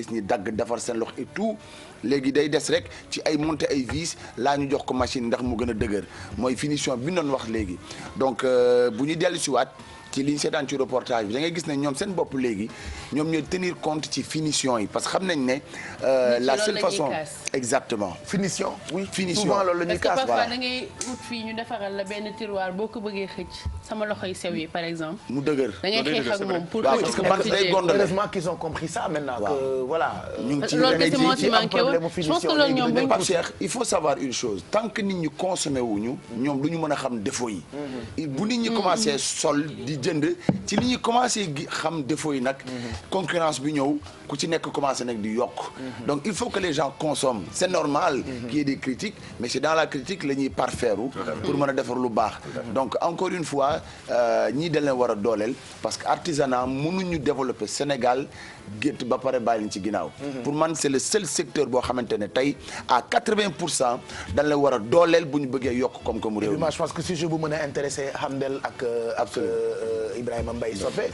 gis ni dagg defar seen loxo et tout léegi day des rek ci ay monter ay vis laa ñu jox ko machine ndax mu gën a dëgër mooy finition bi ñu doon wax léegi donc bu ñu dellu si waat ci li ñu seetaan ci reportage bi da ngay gis ne ñoom seen bopp léegi ñoom ñooy tenir compte ci finition yi parce que xam nañ ne la seule façon exactement finition oui finition souvent loolu la ñuy parce kaas que parfois da ngay wut fii ñu defaral la benn tiroir boo ko bëggee xëcc sama loxo yi sew yi par exemple mu dëgër da ngay xeex ak moom pour waaw parce que man day gondole heureusement qu'ils ont compris ça maintenant que voilà ñu ngi ci loolu kese moo ci manqué woon je pense que loolu ñoom buñ Pape Cheikh il faut savoir une chose tant que nit ñi consommé wuñu ñoom du ñu mën a xam défaut yi bu nit ñi commencé sol di jënd ci li ñuy commencé xam défaut yi nag concurrence bi ñëw ku ci nekk commencé nag di yokk donc il faut que les gens consomment c'est normal qu'il y ait des critiques mais c'est dans la critique la ñuy parfaire pour mën a defar lu baax donc encore une fois ñii dañ leen war a dooleel parce que artisanat mënuñu développer Sénégal gétt ba pare bàyyi leen ci ginnaaw pour man c'est le seul secteur boo xamante ne tey à 80% dañ leen war a dooleel bu ñu bëggee yokk comme réew mi. je pense que sujet bu mën a intéressé Hamdel ak Ibrahima Mbaye Sopé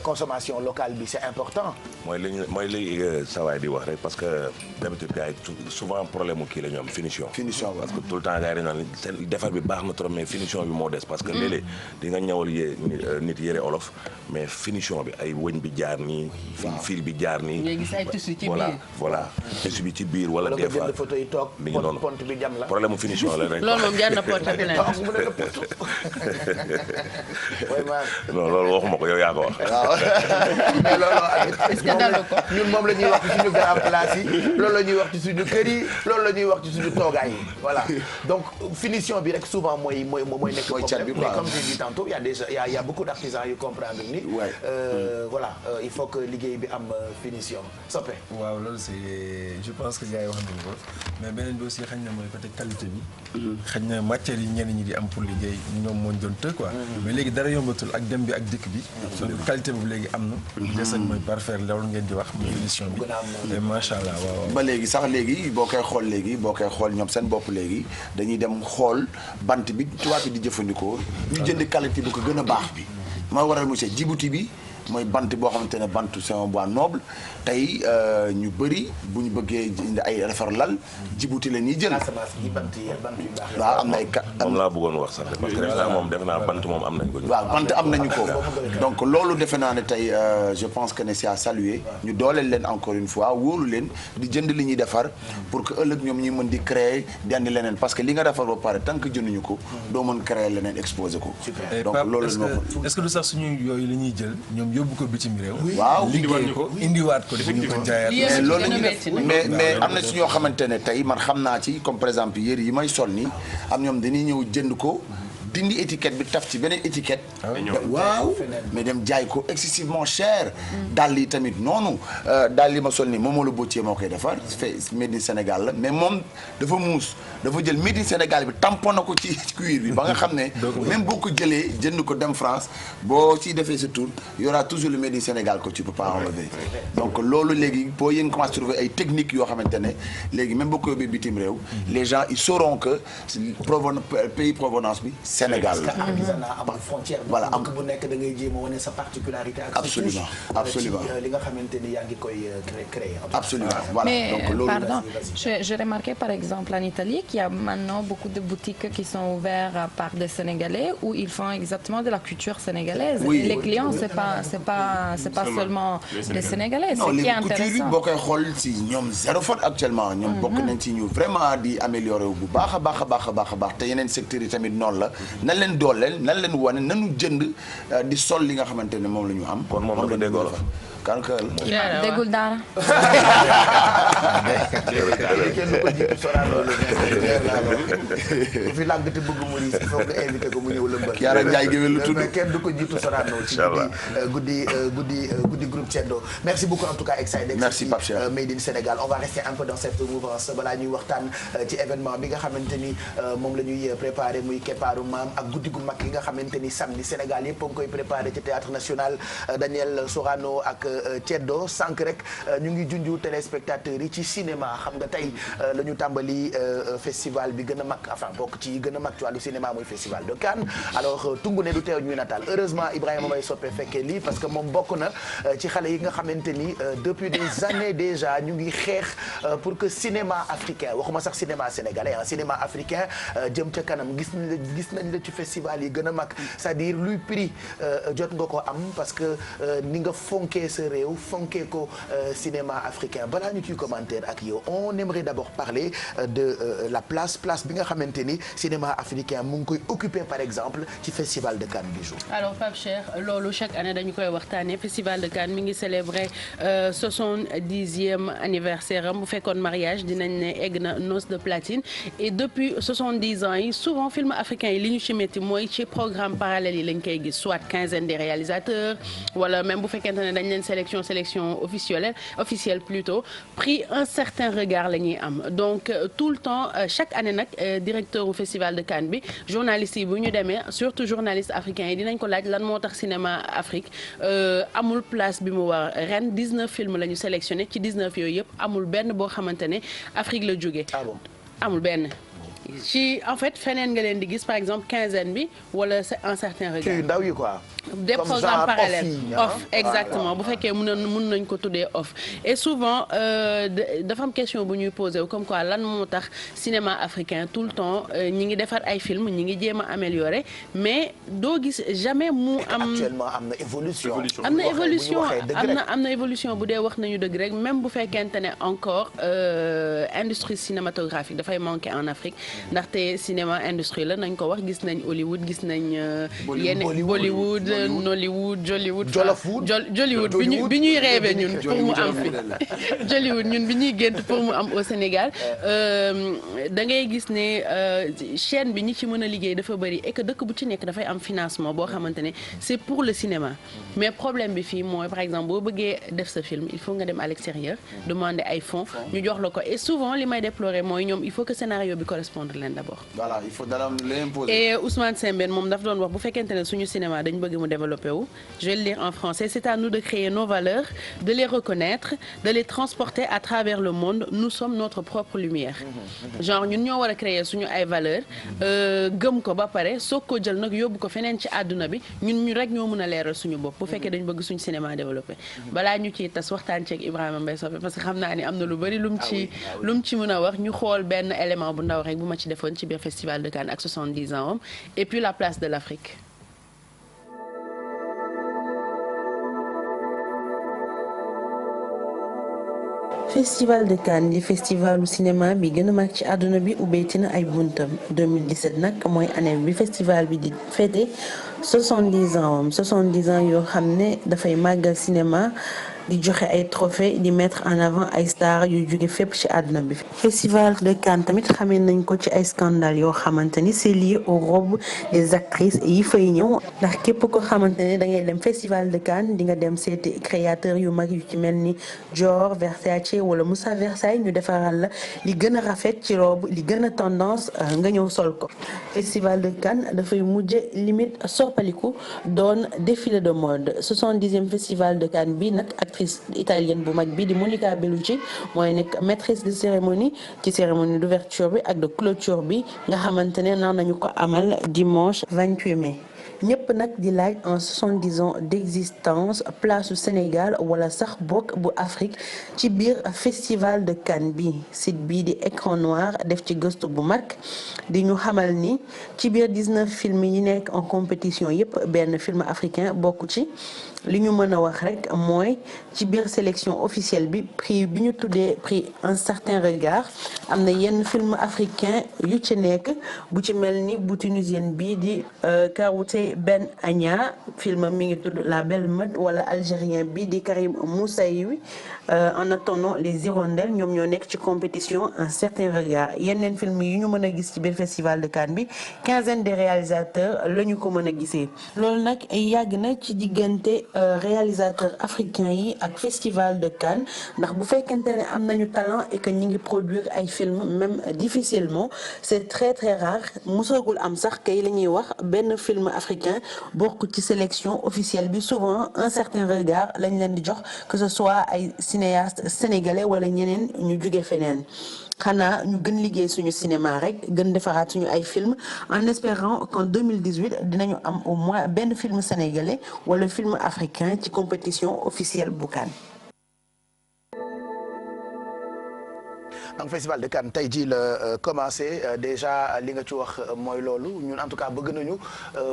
consommation locale bi c'est important. mooy li sawaay di wax rek parce que d'habitude gars yi souvent problème mu kii la ñu am finition parce que tout le temps gars yi dañu naan seen defar bi baax na trop mais finition bi moo des parce que léeg-léeg di nga ñëwal nit yére olof mais finition bi ay wëñ bi jaar nii fil bi jaar nii voilà tissu bi ci biir wala des fois photo yi toog mi ngi noonu pont bi jam la problème mu finition la rek loolu moom jaar na porte plainte non loolu waxuma ko yow yaa ko wax mais loolu ñun moom la ñuy wax ci suñu grand place yi loolu la ñuy wax ci suñu kër yi loolu la ñuy wax ci suñu toogaay yi voilà donc finition bi rek souvent mooy nekk problème mais comme j'ai dit tantôt il y a beaucoup d'artisans yu comprendre ni voilà il faut que liggéey bi am finition soppe waaw loolu c'est je pense que gars yi wax nañu ko mais beneen bi aussi xañ na mooy côté qualité bi xañ na matière yi ñenn ñi di am pour liggéey ñoom moo doon të quoi mais léegi dara yombatul ak dem bi ak dikk bi donc qualité boobu léegi am na des nañ mooy parfaire loolu ngeen di wax muy finition bi et macha allah waaw ba léegi sax léegi boo koy xool ñoom seen bopp léegi dañuy dem xool bant bi tubaab bi di jëfandikoo ñu jënd qualité bu ko gën a baax bi moo waral monsieur Djibouti bi mooy bant boo xamante ne bant c'est un bois noble tey ñu bëri bu ñu bëggee indi ay defar lal Djibouti la ñuy jël. waaw am na ay moom laa bëggoon wax sax parce que def naa bant moom am nañ ko. waaw bant am nañu ko donc loolu defe naa ne tey je pense que ne c'est à saluer ñu dooleel leen encore une fois wóolu leen di jënd li ñuy defar pour que ëllëg ñoom ñuy mën di créer di andi leneen parce que li nga defar ba pare tant que jënduñu ko doo mën créer leneen exposer ko. donc loolu est-ce que du sax suñu yooyu la ñuy jël ñoom yóbbu ko bitim réew. waaw liggéey ko indiwaat ko dafa ñu ko jaayaat. mais loolu la ñuy def mais am na si ñoo xamante ne tey man xam naa ci comme par exemple yére yi may sol nii am ñoom dañuy ñëw jënd ko dindi étiquette bi taf ci beneen étiquette. waaw mais dem jaay ko excessivement cher. dàll yi tamit noonu dàll yi ma sol nii moom la bocce moo koy defar fait made in Sénégal la mais moom dafa muus dafa jël made in Sénégal bi tampon na ko ci cuir bi ba nga xam ne même boo ko jëlee jënd ko dem France boo ciy defee sa tour y aura toujours le made in Sénégal que tu peux pas enlever donc loolu léegi boo yéen commencé trouver ay techniques yoo xamante ne léegi même boo ko yóbbee bitim réew les gens ils sauront que pays provenance bi Sénégal parce que artisanat amul frontière. voilà am bu nekk da ngay jéem a wane sa particularité. ak absolument absolument li nga xamante ni yaa ngi koy créer. absolument voilà mais donc loolu pardon j'ai remarqué par exemple en Italie qu'il y a maintenant beaucoup de boutiques qui sont ouvertes par des Sénégalais où ils font exactement de la culture sénégalaise. Oui. Les clients c'est pas seulement des Sénégalais. non c'est qui est les coutures yi intéressant. boo koy xool si ñoom zéro faute actuellement. ñoom bokk nañ ci ñu vraiment di améliorer wu bu baax a baax a baax a baax a baax te yeneen secteurs yi tamit noonu la. nan leen dooleel nan leen wane nanu jënd di sol li nga xamante ne moom la ñu am. kon moom dafa déggoo la. kan ka déggul dara. kenn du ko jiitu Sorano la fi làgg te bëgg mu riis il faut nga invité ko mu ñëw lëmbal. Kiara Ndiaye géwél lu tudd mais kenn du ko jiitu Sorano ci guddi groupe Ceddo. Merci beaucoup en tout cas Excidex. Merci Pape Cheikh. Made in Sénégal on va rester un peu dans cette mouvance balaa ñuy waxtaan ci événement bi nga xamante ni moom la ñuy préparé muy keppaaru maam ak guddi gu mag yi nga xamante ni samedi Sénégal yëpp a ngi koy préparé ci théâtre national Daniel Sorano ak Ceddo sànq rek ñu ngi junju téléspectateurs yi ci cinéma xam nga tey la ñu tàmbali festival bi gën a mag enfin bokk ci gën a mag ci wàllu cinéma muy festival de Cannes alors tungu ne du teew ñuy nataal heureusement Ibrahima may soppe fekkee lii parce que moom bokk na ci xale yi nga xamante ni depuis des années déjà ñu ngi xeex pour que cinéma africain waxuma sax cinéma sénégalais cinéma africain jëm ca kanam gis nañ la ci festival yi gën a mag c'est-à-dire luy prix jot nga ko am parce que ni nga fonkee sa réew fonkee ko cinéma africain balaa ñu ciy commentaire ak yow on aimerait d'abord parler de la place bi nga xamante ni cinéma africain mu ngi koy occuper par exemple ci festival de Cannes bi jour. alors Pape Cheikh loolu chaque année dañu koy waxtaanee festival de Cannes mi ngi célébrer 70e anniversaire am bu fekkoon mariage dinañ ne egg na noce de platine et depuis 70 ans yi souvent film africain yi li ñu ci métti mooy ci programme parallèle yi lañ koy gis soit quinzaine des réalisateurs wala même bu fekkente ne dañ leen sélection officielle plutôt pris un certain regard la ñuy am donc tout le temps chaque année nag directeur au festival de Cannes bi journalistes yi bu ñu demee surtout journalistes africains yi dinañ ko laaj lan moo tax cinéma Afrique amul place bi mu war ren 19 films la ñu sélectionné ci 19 yooyu yëpp amul benn boo xamante ne Afrique la jógee amul benn ci en fait feneen nga leen di gis par exemple quinzaine bi wala un certain regard ci ndaw yi quoi des programmes parallèles off exactement bu fekkee mun nañ ko tuddee off et souvent dafa am question bu ñuy posé wu comme quoi lan moo tax cinéma africain tout le temps ñi ngi defar ay film ñi ngi jéem a améliorer mais doo gis jamais mu am actuellement am na évolution am na évolution bu dee wax nañu dëgg rek même bu fekkente ne encore industrie cinématographique dafay manquer en Afrique ndaxte cinéma industrie la nañ ko wax gis nañ Hollywood gis nañ yenn Bollywood Nollywood Jollywood bi ñuy rêvé ñun pour mu am fi Jollywood ñun bi ñuy gént pour mu am au Sénégal da ngay gis ne chaîne bi ñi ci mën a liggéey dafa bëri et que dëkk bu ci nekk dafay am financement boo xamante ne c'est pour le cinéma mais problème bi fii mooy par exemple boo bëggee def sa film il faut nga dem à l'extérieur demander ay fonds ñu jox la ko et souvent li may déplorer mooy ñoom il faut que scénario bi correspondre leen d'abord. Voilà, il faut l'imposer. Et Ousmane Sembène moom daf doon wax bu fekkente ne suñu cinéma dañu bëgg mu développer wu je vais le lire en français c'est à nous de créer nos valeurs de les reconnaître de les transporter à travers le monde nous sommes notre propre lumière genre ñun ñoo war a créer suñu ay valeurs gëm ko ba pare soog ko jël nag yóbbu ko feneen ci àdduna bi ñun ñu rek ñoo mën a leeral suñu bopp bu fekkee dañu bëgg suñu cinéma développé balaa ñu ciy tas waxtaan ci ak Ibrahima Mbaye Sopé parce que xam naa ni am na lu bari lu mu ci mën a wax ñu xool benn élément bu ndaw rek bu ma ci defoon ci biir festival de Cannes ak 70 ans am et puis la place de l'Afrique. Festival de Cannes di festivalu cinéma bi gën a mag ci àdduna bi ubbeeti na ay buntam 2017 nag mooy année bi festival bi di fêté 70 ans yoo xam ne dafay màggal cinéma di joxe ay trophées di mettre en avant ay stars yu jóge fépp ci àdduna bi. Festival de Cannes tamit xamee nañ ko ci ay scandales yoo xamante ni c'est lié aux robes des actrices yi fay ñëw ndax képp ko xamante ne da ngay dem Festival de Cannes di nga dem seeti créateurs yu mag yu ci mel ni Dior, Versace wala Moussa Versailles ñu defaral la li gën a rafet ci robe li gën a tendance nga ñëw sol ko. Festival de Cannes dafay mujj limite soppaliku doon défilé de mode 70e Festival de Cannes bi nag actrice italienne bu mag bi di Monica Bellucci mooy nekk maîtresse de cérémonie ci cérémonie d'ouverture bi ak de clôture bi nga xamante ne nar nañu ko amal dimanche 28 mai. ñëpp nag di laaj en 70 ans d'existence place au Sénégal wala sax bokk bu Afrique ci biir festival de Cannes bi site bii di écran noir def ci gëstu bu mag di ñu xamal ni ci biir 19 films yi nekk en compétition yëpp benn film africain bokk ci li ñu mën a wax rek mooy ci biir sélection officielle bi prix bi ñu tuddee prix un certain regard am na yenn film africain yu ci nekk bu ci mel ni bu tunisienne bii di Karaoute Ben Anya film mi ngi tudd La Belle Meute wala algérien bii di Karim Moussaïoui en attendant les hirondelles ñoom ñoo nekk ci compétition un certain regard yeneen film yu ñu mën a gis ci biir festival de Cannes bi quinzaine des réalisateurs la ñu ko mën a gisee loolu nag yàgg na ci diggante réalisateur africain yi ak festival de Cannes ndax bu fekkente ne am nañu talent et que ñi ngi produire ay films même difficilement c'est très très rare mosagul am sax kay la ñuy wax benn film africain bokk ci sélection officielle bi souvent un certain regard lañ leen di jox que ce soit ay cinéastes sénégalais wala ñeneen ñu jóge feneen xanaa ñu gën liggéey suñu cinéma rek gën defaraat suñu ay film en espérant qu'en 2018 dinañu am au moins benn film sénégalais wala film africain ci compétition officielle bu Cannes. donc festival de Cannes tey jii la commencé déjà li nga ci wax mooy loolu ñun en tout cas bëgg nañu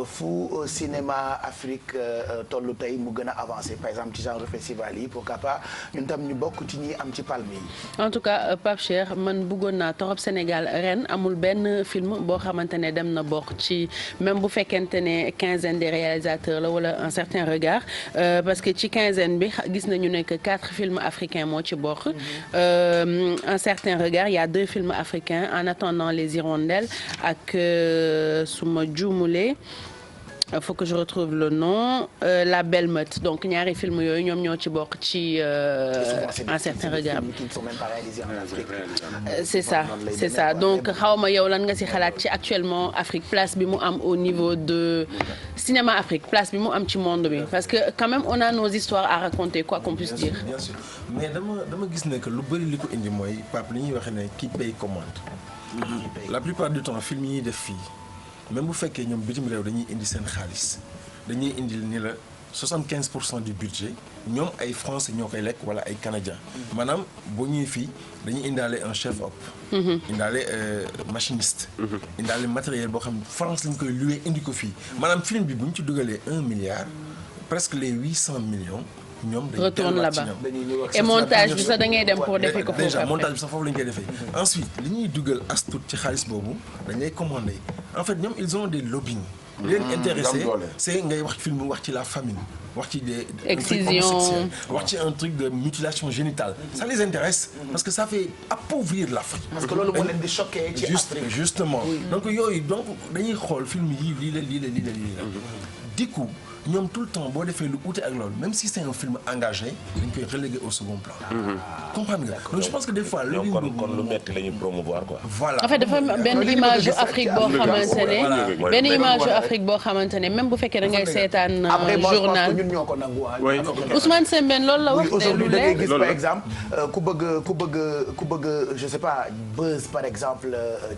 fu cinéma Afrique tollu tey mu gën a avancé par exemple ci genre festival yi pourquoi pas ñun tam ñu bokk ci ñi am ci palme yi. en tout cas Pape Cheikh man bëggoon naa torop Sénégal ren amul benn film boo xamante ne dem na bokk ci même bu fekkente ne quinzaine des réalisateurs la wala un certain regard parce que ci quinzaine bi gis nañu ne que 4 films africains moo ci bokk un certain regard il y a 2 films africains en attendant les hirondelles ak suma juumulee faut que je retrouve le nom La Belle Meute donc ñaari film yooyu ñoom ñoo ci bokk ci un certain regard c'est ça donc xawma yow lan nga ci xalaat ci actuellement Afrique place bi mu am au niveau de cinéma Afrique place bi mu am ci monde bi parce que quand même on a nos histoires à raconter quoi qu'on puisse dire. bien sûr mais dama gis ne que lu bëri li ko indi mooy Pape li ñuy waxee ne qui paye commande. la plupart du temps film yi ñuy def fii. même bu fekkee ñoom bitim réew dañuy indi seen xaalis dañuy indi ni la 75% du budget ñoom ay français ñoo koy lekk wala ay canadiens maanaam boo ñuy fii dañuy indaale un chef op indaale machiniste indaale matériel boo xam ne France lañ koy loué indi ko fii maanaam film bi bu ñu ci dugalee 1 milliard presque les 800 millions ñoom dañuy retourne là-bas et montage bi sax da ngay dem pour defee ko foofu déjà montage bi sax foofu la ñu koy defee ensuite li ñuy dugal as tuut ci xaalis boobu dañ lay commandé en fait ñoom ils ont des lobbying li leen intéressé c'est ngay wax film wax ci la famine wax ci des excision wax ci un truc de mutilation génitale ça les intéresse parce que ça fait appauvrir l'Afrique parce que loolu moo leen di choqué ci Afrique justement donc yooyu donc dañuy xool film yi lii la du coup ñoom tout le temps boo defee lu uute ak loolu même si c'est un film engagé dañ koy reléguer au second plan. comprendre nga donc je pense que des fois. kon lu metti la ñuy promouvoir quoi. voilà en fait dafa benn image yu Afrique boo xamante ne benn image yu Afrique boo xamante ne même bu fekkee da ngay seetaan journal ñun ñoo ko nangu Ousmane Sembène loolu la wax. aujourd'hui da ngay gis par exemple ku bëgg je sais pas buzz par exemple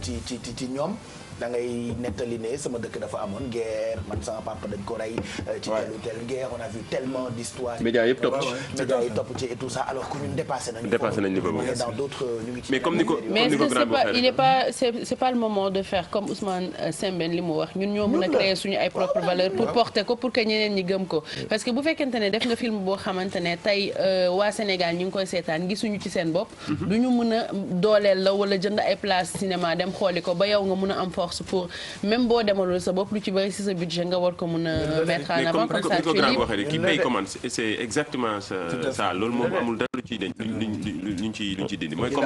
ci ñoom. da ngay nettali ne sama dëkk dafa amoon guerre man sama papa dañ ko rey ci telle ou telle guerre on a vu tellement d'histoires. médias yëpp topp ci et tout ça alors que ñun dépassé nañu niveau boobu dans d'autres ñu ngi ci. mais comme ni ko c'est pas le moment de faire comme Ousmane Sembène li mu wax ñun ñoo mën a créer suñu ay propres valeurs pour porter ko pour que ñeneen ñi gëm ko parce que bu fekkente ne def nga film boo xamante ne tey waa Sénégal ñu ngi koy seetaan gisuñu ci seen bopp du ñu mën a dooleel la wala jënd ay place cinéma dem xooli ko ba yow nga mën a am pour même boo demalul sa bopp lu ci bëri si sa budget nga war ko mën a mettre en avant comme ça tu es libre waxee qui paye commande c'est exactement ça loolu moom amul dara lu ciy dañ luñ ci dindi mooy comme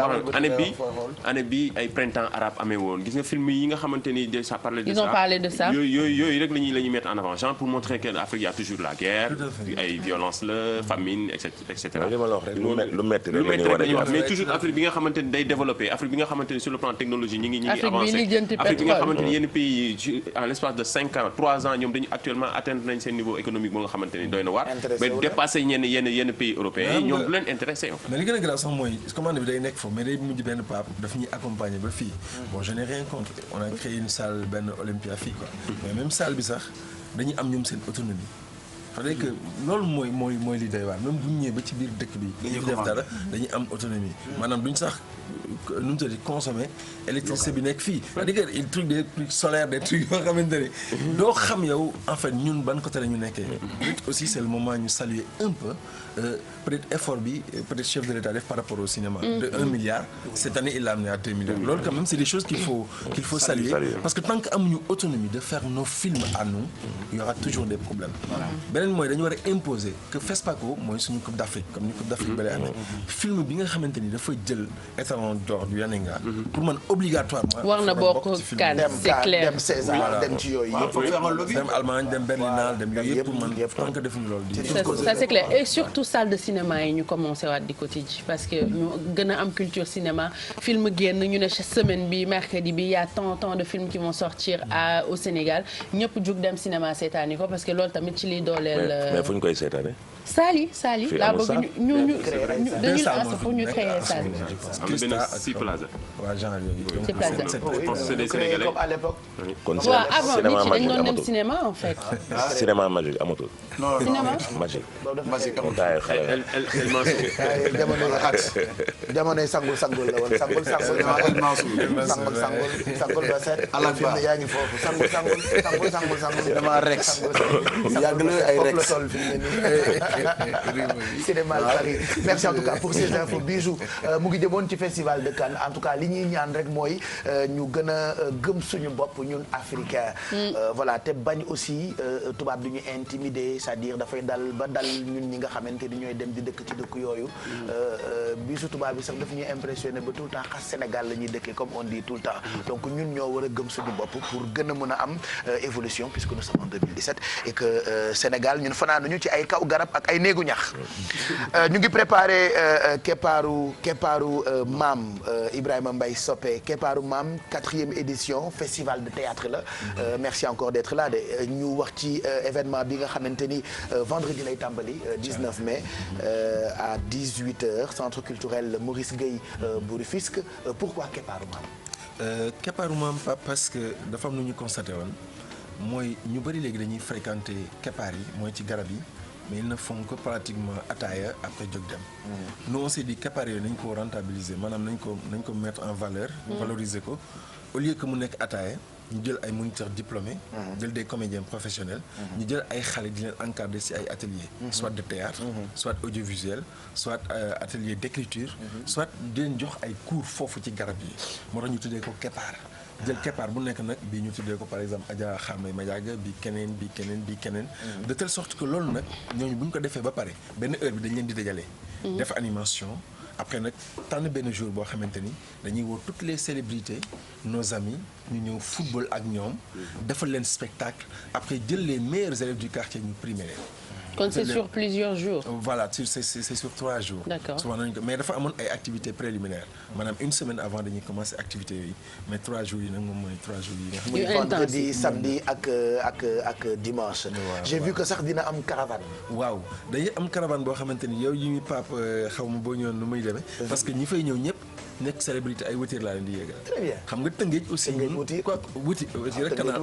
année bi ay printemps arabe amee woon gis nga film yi nga xamante ni ça parlait de ça ils ont parlé de ça yooyu rek la ñuy mettre en avant genre pour montrer que Afrique y a toujours la guerre ay violence la famine et cetera li ma la wax rek lu metti rek la ñuy wax mais toujours Afrique bi nga xamante ni day développé Afrique bi nga xamante ni sur le plan technologie ñi ngi avancé Afrique bi nga xamante ni yenn pays en l'espace de 5 ans 3 ans ñoom dañu actuellement atteindre nañ seen niveau économique boo nga xamante ni doy na waar ba dépassé yenn pays européens yi ñoom du leen intéressé mais li gën a grave sax mooy commande bi day nekk foofu mais day mujj benn pape daf ñuy accompagner ba fii bon je n'ai rien contre on a créé une salle benn Olympia fii quoi mais même salle bi sax dañuy am ñoom seen autonomie c'est-à-dire que loolu mooy li doy waar même bu ñu ñëwee ba ci biir dëkk bi dañuy def dara dañuy am autonomie maanaam duñ sax nu mu tudd consommer électricité bi nekk fii c'est-à-dire que il truc des trucs solaires des trucs yoo xamante ne doo xam yow en fait ñun ban côté la ñu nekkee aussi c'est le moment ñu saluer un peu peut-être effort bi peut-être chef de l'État def par rapport au cinéma de 1 milliard cette année il l'a amené à 2 milliards loolu quand même c'est des choses qu'il faut saluer parce que tant que amuñu autonomie de faire nos films à nous il y aura toujours des problèmes beneen mooy dañu war a imposer que FESPACO mooy suñu Coupe d'Afrique comme ni Coupe d'Afrique ba lay amee film bi nga xamante ni dafa jël étalon d'or du Yaninga pour man obligatoirement war na bokk kan c'est clair dem César dem ci yooyu dem Allemagne dem Berlinale dem yooyu yëpp pour man tant que defuñu loolu ça c'est clair et surtout salle de cinéma yi ñu commencé waat di ko tijji parce que ñu gën a am culture cinéma film génn ñu ne semaine bi mercredi bi y a tant de films qui vont sortir au Sénégal ñëpp jug dem cinéma seetaani ko parce que loolu tamit ci liy dooleel. mais fu ñu koy seetaane. Saali laa bëgg ñu dañuy pour ñu créer salle. am na benn Sea Plaza. waaw genre yooyu. Sea Plaza. C'est des Sénégalais. comme à l'époque. kon waaw avant nit cinéma yi dañu magique doon dem amatul. cinéma en fait. cinéma magique amatul. cinéma magique. Magique amatul. gars yi xale la. El Mansour. jamonoy sangul la woon sangul ba set. ala film yaa ngi foofu sangul. dama Rex. yàgg na ay Rex. cinéma Paris. Merci en tout cas pour ces infos Bijou mu ngi jëmoon ci festival de Cannes en tout cas li ñuy ñaan rek mooy ñu gën a gëm suñu bopp ñun africain voilà te bañ aussi tubaab du ñu intimider c'est-à-dire dafay dal ñun ñi nga xamante ni ñooy dem di dëkk ci dëkk yooyu Bijou tubaab bi sax daf ñuy impressionné ba tout le temps xas Sénégal la ñuy dëkkee comme on dit tout le temps donc ñun ñoo war a gëm suñu bopp pour gën a mën a am évolution puisque nous sommes en 2017 et que Sénégal ñun fanaanuñu ci ay kaw garab ak ay néegu ñax ñu ngi préparé keppaaru maam Ibrahima Mbaye Sopé keppaaru maam 4e édition festival de théâtre la merci encore d'être là de ñu wax ci événement bi nga xamante ni vendredi lay tàmbali 19 mai à 18h centre culturel Maurice Gueye bu Rufisque pourquoi keppaaru maam keppaaru maam parce que dafa am lu ñu constaté woon mooy ñu bëri léegi dañuy fréquenter keppaar yi mooy ci garab yi mais ils ne font que pratiquement ataaya après jóg dem. nous on s'est dit keppaar yooyu nañ ko rentabiliser maanaam nañ ko mettre en valeur. valoriser ko au lieu que mu nekk ataaya ñu jël ay moniteurs diplômés. jël des comédiens professionnels. ñu jël ay xale di leen encadrer ci ay ateliers. soit de théâtre soit audiovisuel soit atelier d'écriture. soit di leen jox ay cours foofu ci garab yi moo tax ñu tuddee ko keppaar. jël keppaar bu nekk nag bii ñu tuddee ko par exemple Adja Xamay Madiaga bi keneen. de telle sorte que loolu nag ñooñu bu ñu ko defee ba pare benn heure bi dañ leen di dajale. def animation après nag tànn benn jour boo xamante ni dañuy woo toutes les célébrités nos amis ñu ñëw football ak ñoom. defal leen spectacle après jël les meilleurs élèves du quartier ñu primer leen. kon c'est sur plusieurs jours. voilà c'est sur 3 jours. D'accord. souvent nañu ko mais dafa amoon ay activités préliminaires maanaam une semaine avant dañuy commencer activités yooyu mais 3 jours yi nag moom mooy 3 jours yi nga xam muy vendredi samedi ak dimanche. J'ai vu que sax dina am caravane. waaw dañuy am caravane boo xamante ni yow yi muy Pape xaw ma boo ñëwoon nu muy demee. parce que ñi fay ñëw ñëpp nekk célébrité ay wëtiir laa leen di yéegal. très bien xam nga Tëngéej aussi. Tëngéej quoi wuti rek canal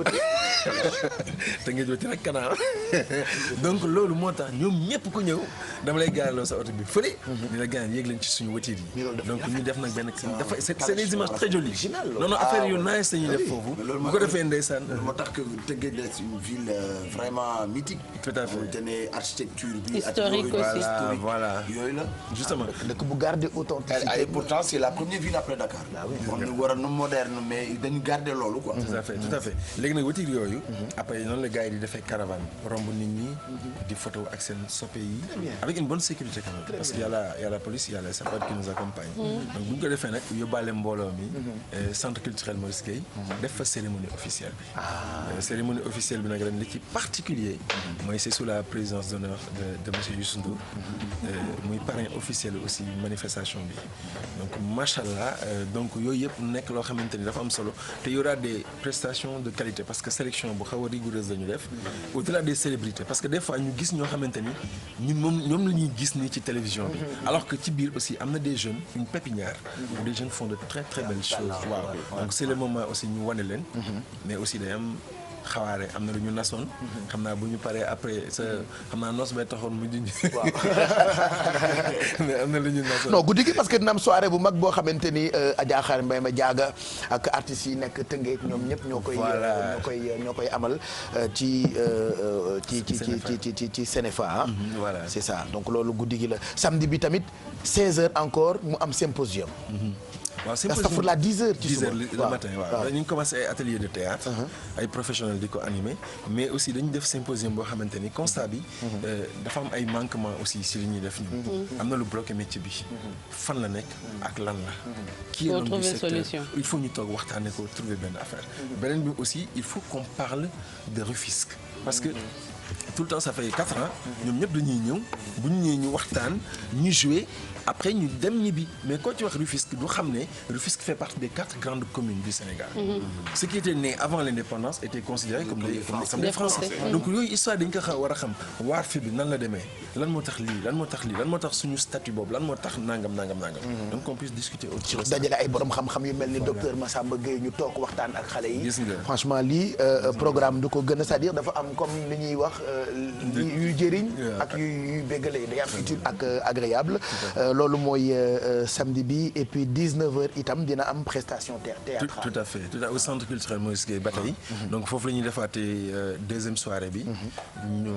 Tëngéej wuti rek canal donc loolu moo tax ñoom ñëpp ku ñëw dama lay gaaraloo sa oto bi fële. ni la gaañ yéeg leen ci suñu wëtiir yi. donc ñu def nag benn dafa c'est des images très jolies. non affaire yu nice lañuy def foofu. bu ko defee ndeysaan. moo tax que Tëngéej est une ville vraiment mythique. tout à fait te ne architecture bi. historique aussi voilà yooyu la. justement dëkk bu garder authenticité. et pourtant c'est la première ville après Dakar. on war a nu moderne mais dañu garder loolu quoi. tout à fait léegi nag wëtiir yooyu. après noonu la gars yi di defee caravane romb nit ñi. di photo ak seen soppe yi. avec une bonne sécurité quand même. parce qu'il y a la police il y a les sapeurs qui nous accompagnent. donc bu ñu ko defee nag yóbbaale mbooloo mi. centre culturel Maurice Gueye. def fa cérémonie officielle bi. cérémonie officielle bi nag ren li ci particulier mooy c'est sous la présidence d'honneur de monsieur Youssou Ndour. muy parrain officiel aussi manifestation bi donc machallah donc yooyu yëpp nekk loo xamante ni dafa am solo te y aura des prestations de qualité parce que sélection bu xaw a rigoureuse lañu def. au-delà des célébrités parce que des fois ñu gis ñoo xamante ni ñoom la ñuy gis nii ci télévision bi. alors que ci biir aussi am na des jeunes une pépinière. où des jeunes font de très très belles choses. waaw donc c'est le moment aussi ñu wane leen. mais aussi day am xawaare am na lu ñu nasoon. xam naa bu ñu paree après xam naa nos bay taxoon mu junj. mais am na lu ñu nasoon. non guddi gi parce que dina am soirée bu mag boo xamante ni Adja Xaar Mbaye ma jaaga ak artistes yi nekk Tëngéej ñoom ñëpp ñoo koy amal ci Sénéfa. voilà c'est ça donc loolu guddi gi la samedi bi tamit 16h encore mu am symposium. waaw astafurlah 10 heures ci suba 10 heures le matin waaw dañu commencé ay atelier de théâtre ay professionnels di ko animer mais aussi dañu def symposium boo xamante ni constat bi dafa am ay manquement aussi si li ñuy def ñu am na lu bloqué métier bi fan la nekk ak lan la qui est l'homme du secteur il faut ñu toog waxtaanee ko trouver benn affaire beneen bi aussi il faut qu'on parle de Rufisque parce que tout le temps ça fait 4 ans ñoom ñëpp dañuy ñëw bu ñu ñëwee ñu waxtaan ñu jouer après ñu dem ñibbi mais quand tu wax Rufisque du xam ne Rufisque fait partie des 4 grandes communes du Sénégal. Ce qui était né avant l'indépendance était considéré comme des Français. Donc yooyu histoire dañ ko war a xam waar fi bi nan la demee lan moo tax lii lan moo tax lii lan moo tax suñu statut boobu lan moo tax nangam. donc qu'on puisse discuter autour de ça. dajale ay borom xam-xam yu mel ni docteur Massamba Gueye ñu toog waxtaan ak xale yi. franchement lii programme du ko gën a c'est-à-dire dafa am comme li ñuy wax yuy jëriñ ak yuy béggale day am utile ak agréable. loolu mooy samedi bi et puis 19h itam dina am prestation théâtrale. tout à fait au centre culturel Maurice Gueye ba tey donc foofu la ñuy defaatee deuxième soirée bi ñu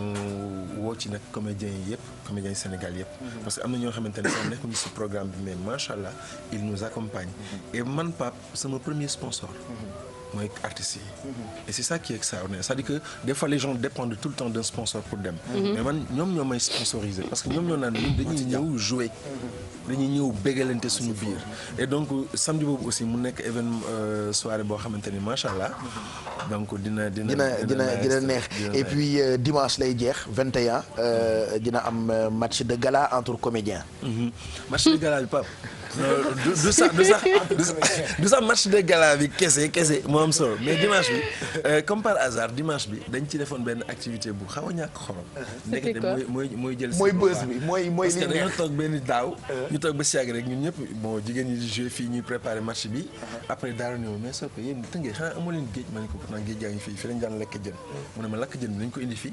woo ci nag comédiens yi yëpp comédiens Sénégal yëpp parce que am na ñoo xamante ne sax nekkuñu ci programme bi mais macha allah ils nous accompagnent et man Pape sama premier sponsor mooy artistes yi et c'est ça qui est extraordinaire c'est-à-dire que des fois les gens dépendent tout le temps d'un sponsor pour dem mais man ñoom ñoo may sponsoriser parce que ñoom ñoo naan ñun dañuy ñëw jouer dañuy ñëw bégalante suñu biir et donc samedi boobu aussi mu nekk événement soirée boo xamante ni macha allah donc dina neex et puis dimanche lay jeex 21 dina am match de gala entre comédiens match de gala bi Pape du sax match de gala bi kese moo am solo mais dimanche bi comme par hasard dimanche bi dañ ci defoon benn activité bu xaw a ñàkk xorom. c'était quoi mooy jël. mooy bës bi mooy parce que dañoo toog benn daaw. ñu toog ba si yàgg rek ñun ñëpp bon jigéen ñi di jouer fii ñuy préparer match bi. après daara ñëw mais soo ko yéen tënkee xanaa amoo leen géej ma ne ko pourtant géej gaa ngi fii lañ daan lekk jën. mu ne ma lakk jën bi nañ ko indi fii.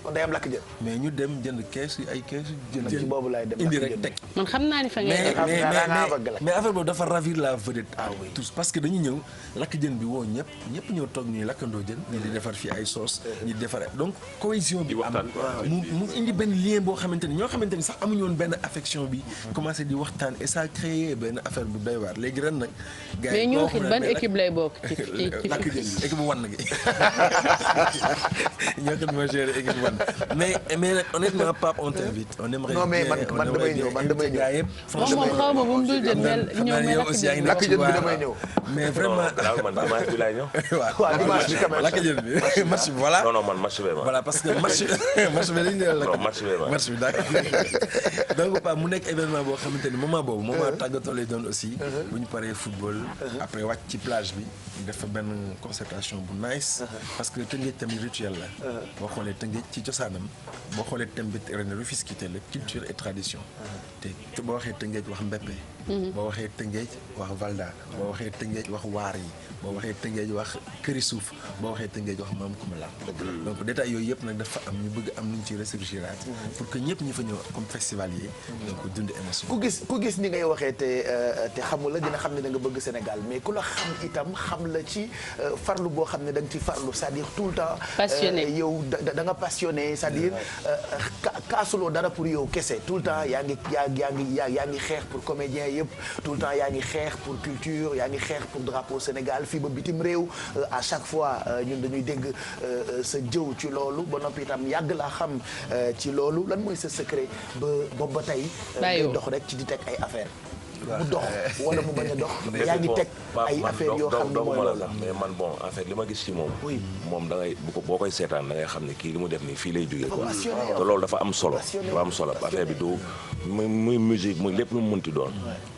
kon day am lakk jën. mais ñu dem jënd keesu jën. ci boobu laay dem indi rek teg. man xam naa ni fa mais affaire boobu dafa ravir la vedette à tous parce que dañu ñëw lakk jën bi woo ñëpp ñëw toog ñuy lakkandoo jën. ñi di defar fii ay sauce ñi di defar donc cohésion bi am mu indi benn lien boo xamante ni ñoo xamante ni sax amuñu woon benn affection bi commencé di waxtaan et ça a créé benn affaire bu doy waar léegi ren nag. gars yi mais ñoo xit ban équipe lay bokk ci lakk jën bi équipe wan gi ñoo xit moo géré équipe mais nag honnêtement Pape on t'invite on aimerait non mais man damay ñëw franchement moom xaw ma bu mu dul jël ñëw lakk jën bi damay ñëw mais vraiment man dimanche bi laay ñëw waaw dimanche bi quand même lakk jën bi match bi voilà non man match bi voilà parce que match bi lañu ñëw lakk match bi d'accord donc Pape mu nekk événement boo xamante ni moment boobu moment tàggatoo lay doon aussi bu ñu paree football après wàcc ci plage bi def fa benn concertation bu nice parce que Tëngéej tamit rituel la boo xoolee Tëngéej ci cosaanam boo xoolee thème bi ren Rufisque la culture et tradition te boo waxee Tëngéej wax Mbeppe boo waxee Tëngéej wax Valda boo waxee Tëngéej wax waar yi boo waxee Tëngéej wax këri suuf boo waxee Tëngéej wax maam Kumala donc détail yooyu yëpp nag dafa am ñu bëgg am nuñ ci ressurgiraat pour que ñëpp ñu fa ñëw comme festivalier donc dund émotion ku gis ni ngay waxee te xamul la dina xam ne da nga bëgg Sénégal mais ku la xam itam xam la ci farlu boo xam ne da nga ci farlu c'est-à-dire tout le temps passionné yow da nga passionné c'est-à-dire kaasuloo dara pour yow kese tout le temps yaa ngi xeex pour comédien yëpp tout le temps yaa ngi xeex pour culture yaa ngi xeex pour drapeau Sénégal fii ba bitim réew à chaque fois ñun dañuy dégg sa jëw ci loolu ba noppi itam yàgg laa xam ci loolu lan mooy sa secret ba boobu ba tey ngay dox rek ci di teg ay affaire mu dox wala mu bañ a dox yaa ngi teg ay affaire yoo xam ne mooy loolu mais man bon en fait li ma gis ci moom da ngay boo koy seetaan da ngay xam ne kii li mu def nii fii lay jógee quoi te loolu dafa am solo affaire bi du muy musique muy lépp lu mu mënti doon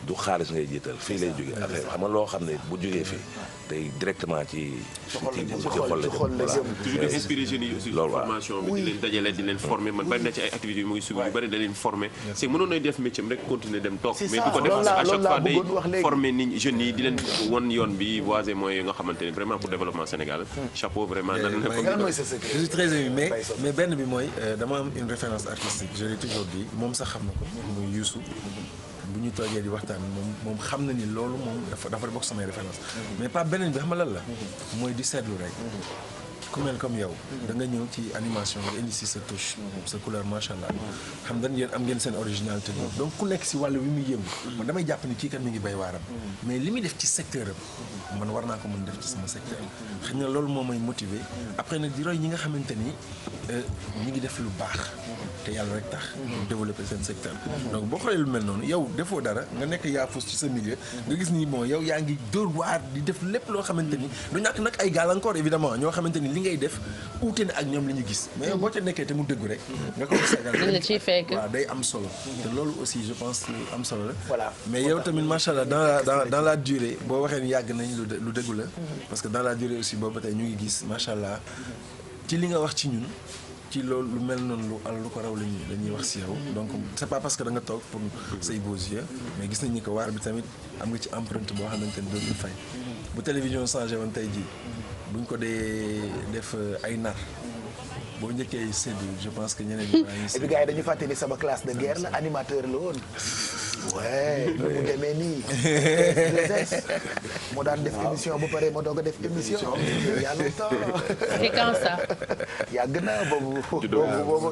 du xaalis ngay jiital fii lay jógee affaire xam nga loo xam ne bu jógee fii tey directement ci xol la jëm toujours di inspirer jeunes yi aussi formation bi di leen dajale di leen former man bari na ci ay activités yu mu ngi suivre yu bari da leen former c'est mënoon nay def métier rek continuer dem toog mais du ko def à chaque fois day former nit jeunes yi di leen won yoon bi voiser mooy yi nga xamante ne vraiment pour développement Sénégal chapeau vraiment je suis très ému mais benn bi mooy dama am une référence artistique je l'ai toujours dit moom sax xam na ko muy Youssou bu ñu toogee di waxtaan moom xam na ni loolu moom dafa bokk samay référence mais pas beneen bi xam nga lan la mooy di seetlu rek ku mel comme yow da nga ñëw ci animation nga indi si sa touche sa couleur macha allah xam nga yéen am ngeen seen originalité donc ku nekk si wàllu bi muy yëngu man damay jàpp ni kii kat mi ngi bay waaram mais li muy def ci secteur am man war naa ko mën def ci sama secteur xëy na loolu moo may motiver après nag di roy ñi nga xamante ni ñi ngi def lu baax te yàlla rek tax développer seen secteur donc boo xoolee lu mel noonu yow defoo dara nga nekk yaafus ci sa milieu nga gis ni bon yow yaa ngi dóor waar di def lépp loo xamante ni du ñàkk nag ay gàllankoor évidemment ñoo xamante ni li ngay def uute na ak ñoom li ñu gis mais yow boo ca nekkee te mu dëggu rek nga ko sagal waaw day am solo te loolu aussi je pense am solo la voilà mais yow tamit macha allah dans la durée boo waxee ni yàgg nañ lu dëggu la parce que dans la durée aussi boobu tey ñu ngi gis macha allah ci li nga wax ci ñun ci loolu lu mel noonu lu ko raw la ñuy wax si yow donc c'est pas parce que da nga toog pour say beaux yeux mais gis nañ ni ko waar bi tamit am nga ci empreinte boo xamante ni dootul fay bu télévision changé woon tey jii buñ ko dee def ay nar boo njëkkee séddu je pense que ñeneen ñi. et puis gars yi dañu fàtte ni sama classe de guerre la animateur la woon. ouais nu mu demee nii. moo daan def émission ba pare ma doog a def émission. il y a longtemps. c'est quand ça. yàgg na boobu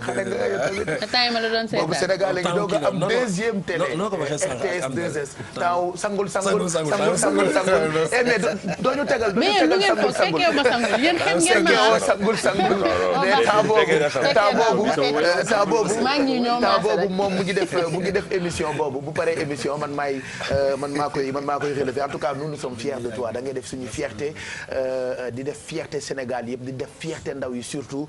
xale nga yow tamit. temps yi ma la doon seetaan boobu Sénégal léegi doog a am deuxième télé. noo ko waxee sànq RTS 2S. taw sangul. mais doo ñu tegal sangul. ma sangul yéen xam ngeen ma sangul. temps boobu moom mu ngi def émission boobu bu paree émission man maa koy relever en tout cas nous sommes fiers de toi da ngay def suñu fierté di def fierté Sénégal yëpp di def fierté ndaw yi surtout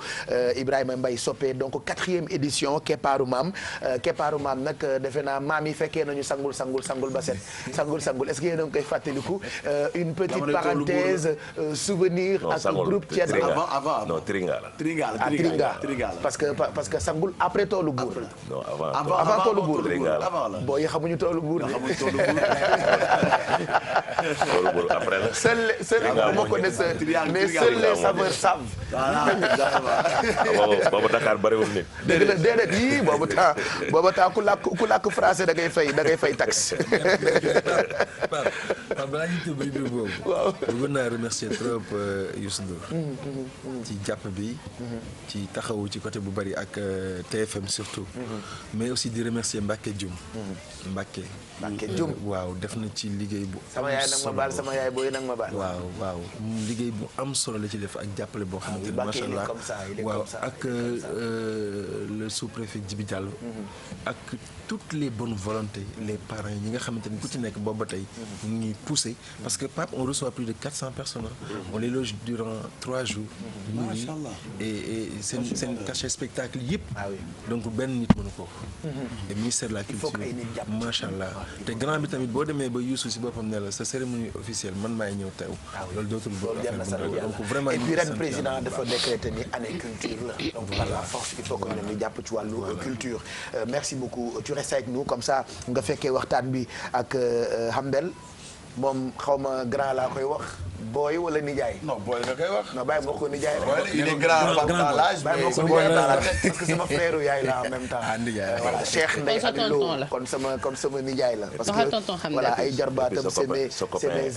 Ibrahima Mbaye Sopé donc 4e édition Keppaaru Maam nag defe naa maam yi fekkee nañu sangul ba set sangul est-ce que yéen a ngi koy fàttaliku une petite parenthèse souvenir ak groupe Thiès avant non Tringa parce que sangul après toolu buur non avant toolu buur boo yi xamuñu toolu buur après la seul moo ko ne mais seuls les saveurs savent boobu Dakar bariwul nit déedéet yii boobu temps ku làkk français da ngay fay taxe balaa ñu tëb bi boobu bëggoon naa remercier trop Youssou Ndour ci jàpp bi ci taxawu ci côté bu bari ak TFM surtout mais aussi di remercier Mbacké Dioum Mbacké Dioum waaw def na ci liggéey bu sama yaay nag ma baal sama yaay booy nag ma baal waaw liggéey bu am solo la ci def ak jàppale boo xamante ne macha allah waaw ak le sous-préfet Djibi Diallo ak toutes les bonnes volontés les parents yi nga xamante ni ku ci nekk boobu ba tey ñu ngi poussé parce que Pape on reçoit plus de 400 personnes on les loge durant 3 jours nourri et seen cachet spectacle yëpp donc benn nit mënu ko et ministère de la culture macha allah te grand bi tamit boo demee ba Youssou si boppam ne la sa cérémonie officielle man maay ñëw teew loolu dootul donc vraiment et puis ren président dafa décréter ni année culture la donc par la force il faut que ñu jàpp ci wàllu culture merci beaucoup tu restes avec nous comme ça nga fekkee waxtaan bi ak Hamdel moom xaw ma grand laa koy wax booy wala nijaay. non booy nga koy wax. non bàyyi ma ko nijaay rek. il est grand dans l'âge bàyyi ma ko nijaay dans la tête parce que sama frère yaay la en même temps. voilà Cheikh Ndeye Abilo kon sama nijaay la. parce que voilà ay jarbaatam c'est mes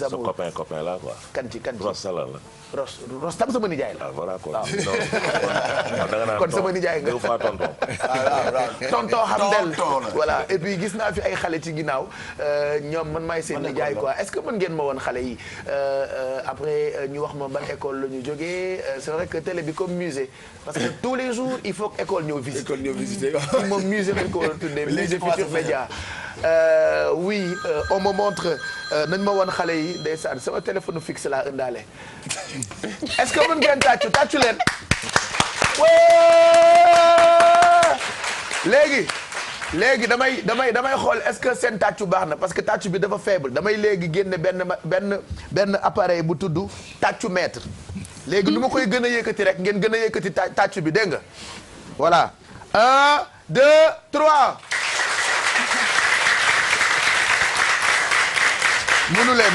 amours. copain la quoi. kan ci Rostala la. Ros tam sama nijaay la. voilà quoi kon sama nijaay nga. tonton Hamdel voilà et puis gis naa fi ay xale ci ginnaaw ñoom man maay seen nijaay quoi est-ce que mën ngeen ma woon xale yi après ñu wax ma ban école la ñu jógee c'est vrai que télé bi comme musée parce que tous les jours il faut que école ñëw visiter fii moom musée lañ ko war a tuddee musée Futurs Médias oui on me montre nañ ma woon xale yi ndeysaan sama téléphone fixe laa ëndaale est-ce que mën ngeen tàccu leen léegi damay xool est-ce que seen tàccu baax na parce que tàccu bi dafa faible damay léegi génne benn appareil bu tudd tàccu mètre léegi lu ma koy gën a yëkkati rek ngeen gën a yëkkati tàccu bi dégg nga voilà 1 2 3 munu leen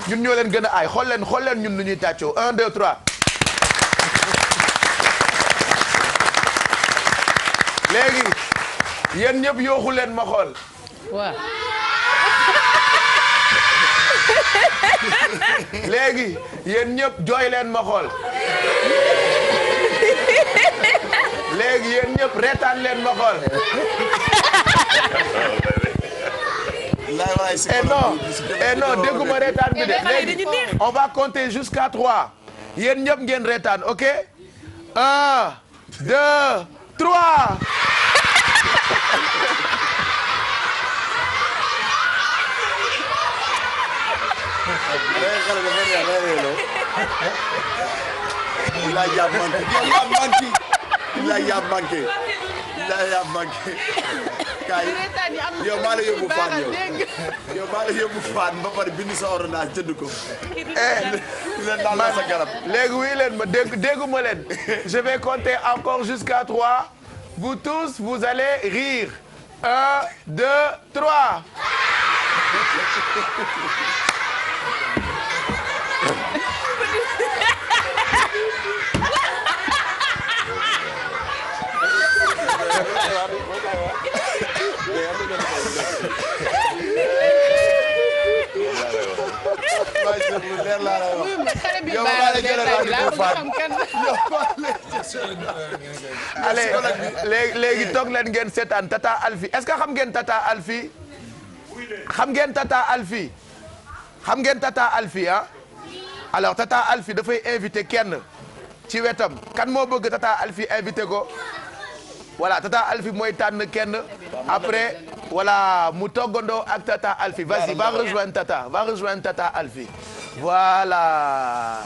ñun ñoo leen gën a aay xool leen ñun nu ñuy tàccoo 1 2 3 léegi yéen ñëpp yooxu leen ma xool. waaw. léegi yéen ñëpp jooy leen ma xool. léegi yéen ñëpp reetaan leen ma xool. et non dégguma reetaan bi de léegi on va compter jusqu'à 3 yéen ñëpp ngeen reetaan ok 1 2 3. kaay yow maa la yóbbu Fane yow maa la yóbbu Fane ba pare bind sa ordonnance jënd ko. man sa garab léegi wuy leen ma dégguma leen je vais compter encore jusqu'à 3 vous tous vous allez rire 1 2 3. allez léegi toog leen ngeen seetaan Tata Alfie est-ce que xam ngeen Tata Alfie xam ngeen Tata Alfie xam ngeen Tata Alfie ah alors Tata Alfie dafay invité kenn ci wetam kan moo bëgg Tata Alfie invité ko voilà Tata Alfie mooy tànn kenn après voilà mu toggandoo ak Tata Alfie vas-y va rejoindre Tata Alfie voilà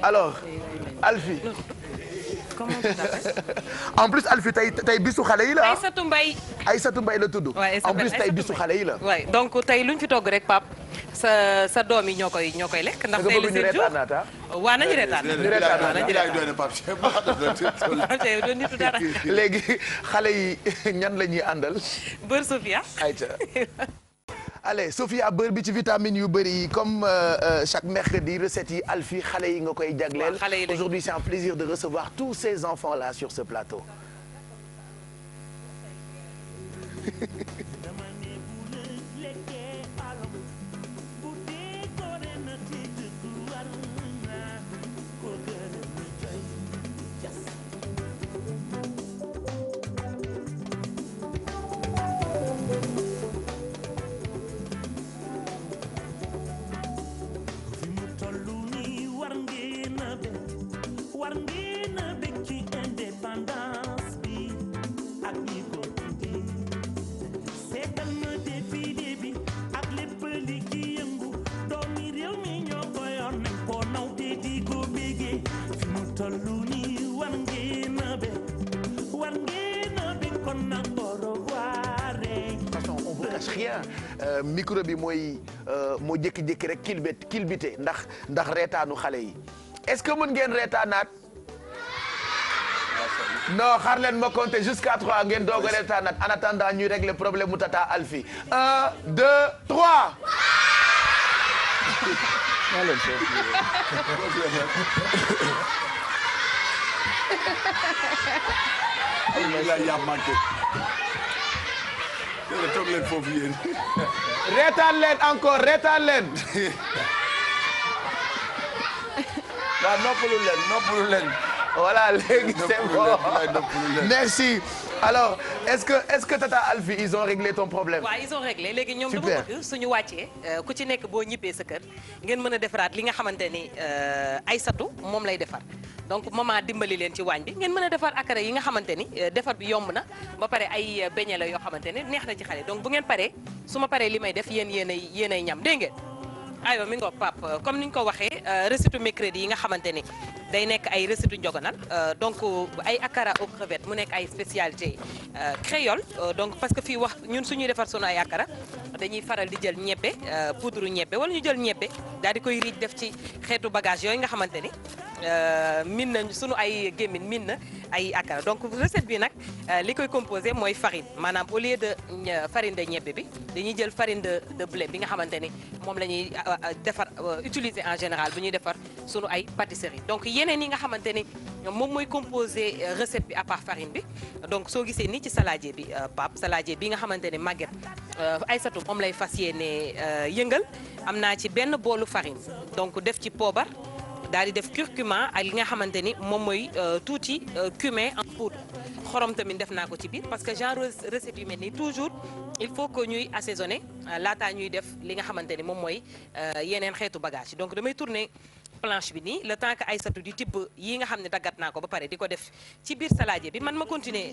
alors Alfie en plus Alfie tey bisu xale yi la Aïssatou Mbaye la tudd en plus tey bisu xale yi la waay donc tey luñ fi togg rek Pape sa doom yi ñoo koy lekk ndax tey la seen jour waa nañu reetaan doon nitu dara léegi xale yi ñan la ñuy àndal Beurre Sofia allez Sofia beurre bi ci vitamines yu bëri yi comme chaque mercredi recettes yi Alfie xale yi nga koy jagleel aujourd'hui c'est un plaisir de recevoir tous ces enfants là sur ce plateau micro bi moo jékki-jékki rek kilbite ndax reetaanu xale yi est-ce que mën ngeen reetaanaat non xaar leen ma compter jusqu'à 3 ngeen doog a reetaanaat en attendant ñuy régler problème mu Tata Alfie 1 2 3. toog leen foofu yéen. reetaan leen encore reetaan leen. waaw noppalu leen. voilà léegi c'est bon merci. alors est-ce que Tata Alfie ils ont réglé ton problème. waaw ils ont réglé léegi ñoom dama bëgg suñu wàccee ku ci nekk boo ñibbee sa kër ngeen mën a defaraat li nga xamante ni Aïssatou moom lay defar. donc maman dimbali leen ci waañ bi ngeen mën a defar akara yi nga xamante ni defar bi yomb na ba pare ay beñe la yoo xamante ni neex na ci xale donc bu ngeen paree su ma paree li may def yéenay ñam dégg ngeen. aywa mi ngo Pape comme ni ñu ko waxee recette mercredi yi nga xamante ni day nekk ay recette njogonal donc ay akara aux crevettes mu nekk ay spécialité créole donc parce que fii wax ñun suñuy defar sunu ay akara dañuy faral di jël ñebbe poudre ñebbe wala ñu jël ñebbe daal di koy riij def ci xeetu bagage yooyu nga xamante ni min na sunu ay gémmin min na ay akara donc recette bi nag li koy composé mooy farine maanaam au lieu de farine de ñebbe bi dañuy jël farine de blé bi nga xamante ni moom la ñuy defar utiliser en général bu ñuy defar sunu ay pâtisserie donc yeneen yi nga xamante ni moom mooy composé recette bi à part farine bi donc soo gisee nii ci saladier bi Pape saladier bi nga xamante ni Maguette Aïssatou moom lay fas yéene yëngal am naa ci benn boolu farine donc def ci poobar daal di def curcuma ak li nga xamante ni moom mooy tuuti cumin en poudre xorom tamit def naa ko ci biir parce que genre recette yu mel nii toujours il faut que ñuy assaisonner laataa ñuy def li nga xamante ni moom mooy yeneen xeetu bagage donc damay tourner planche bi nii le temps que Aïssatou di tibb yi nga xam ne daggat naa ko ba pare di ko def ci biir saladier bi man ma continuer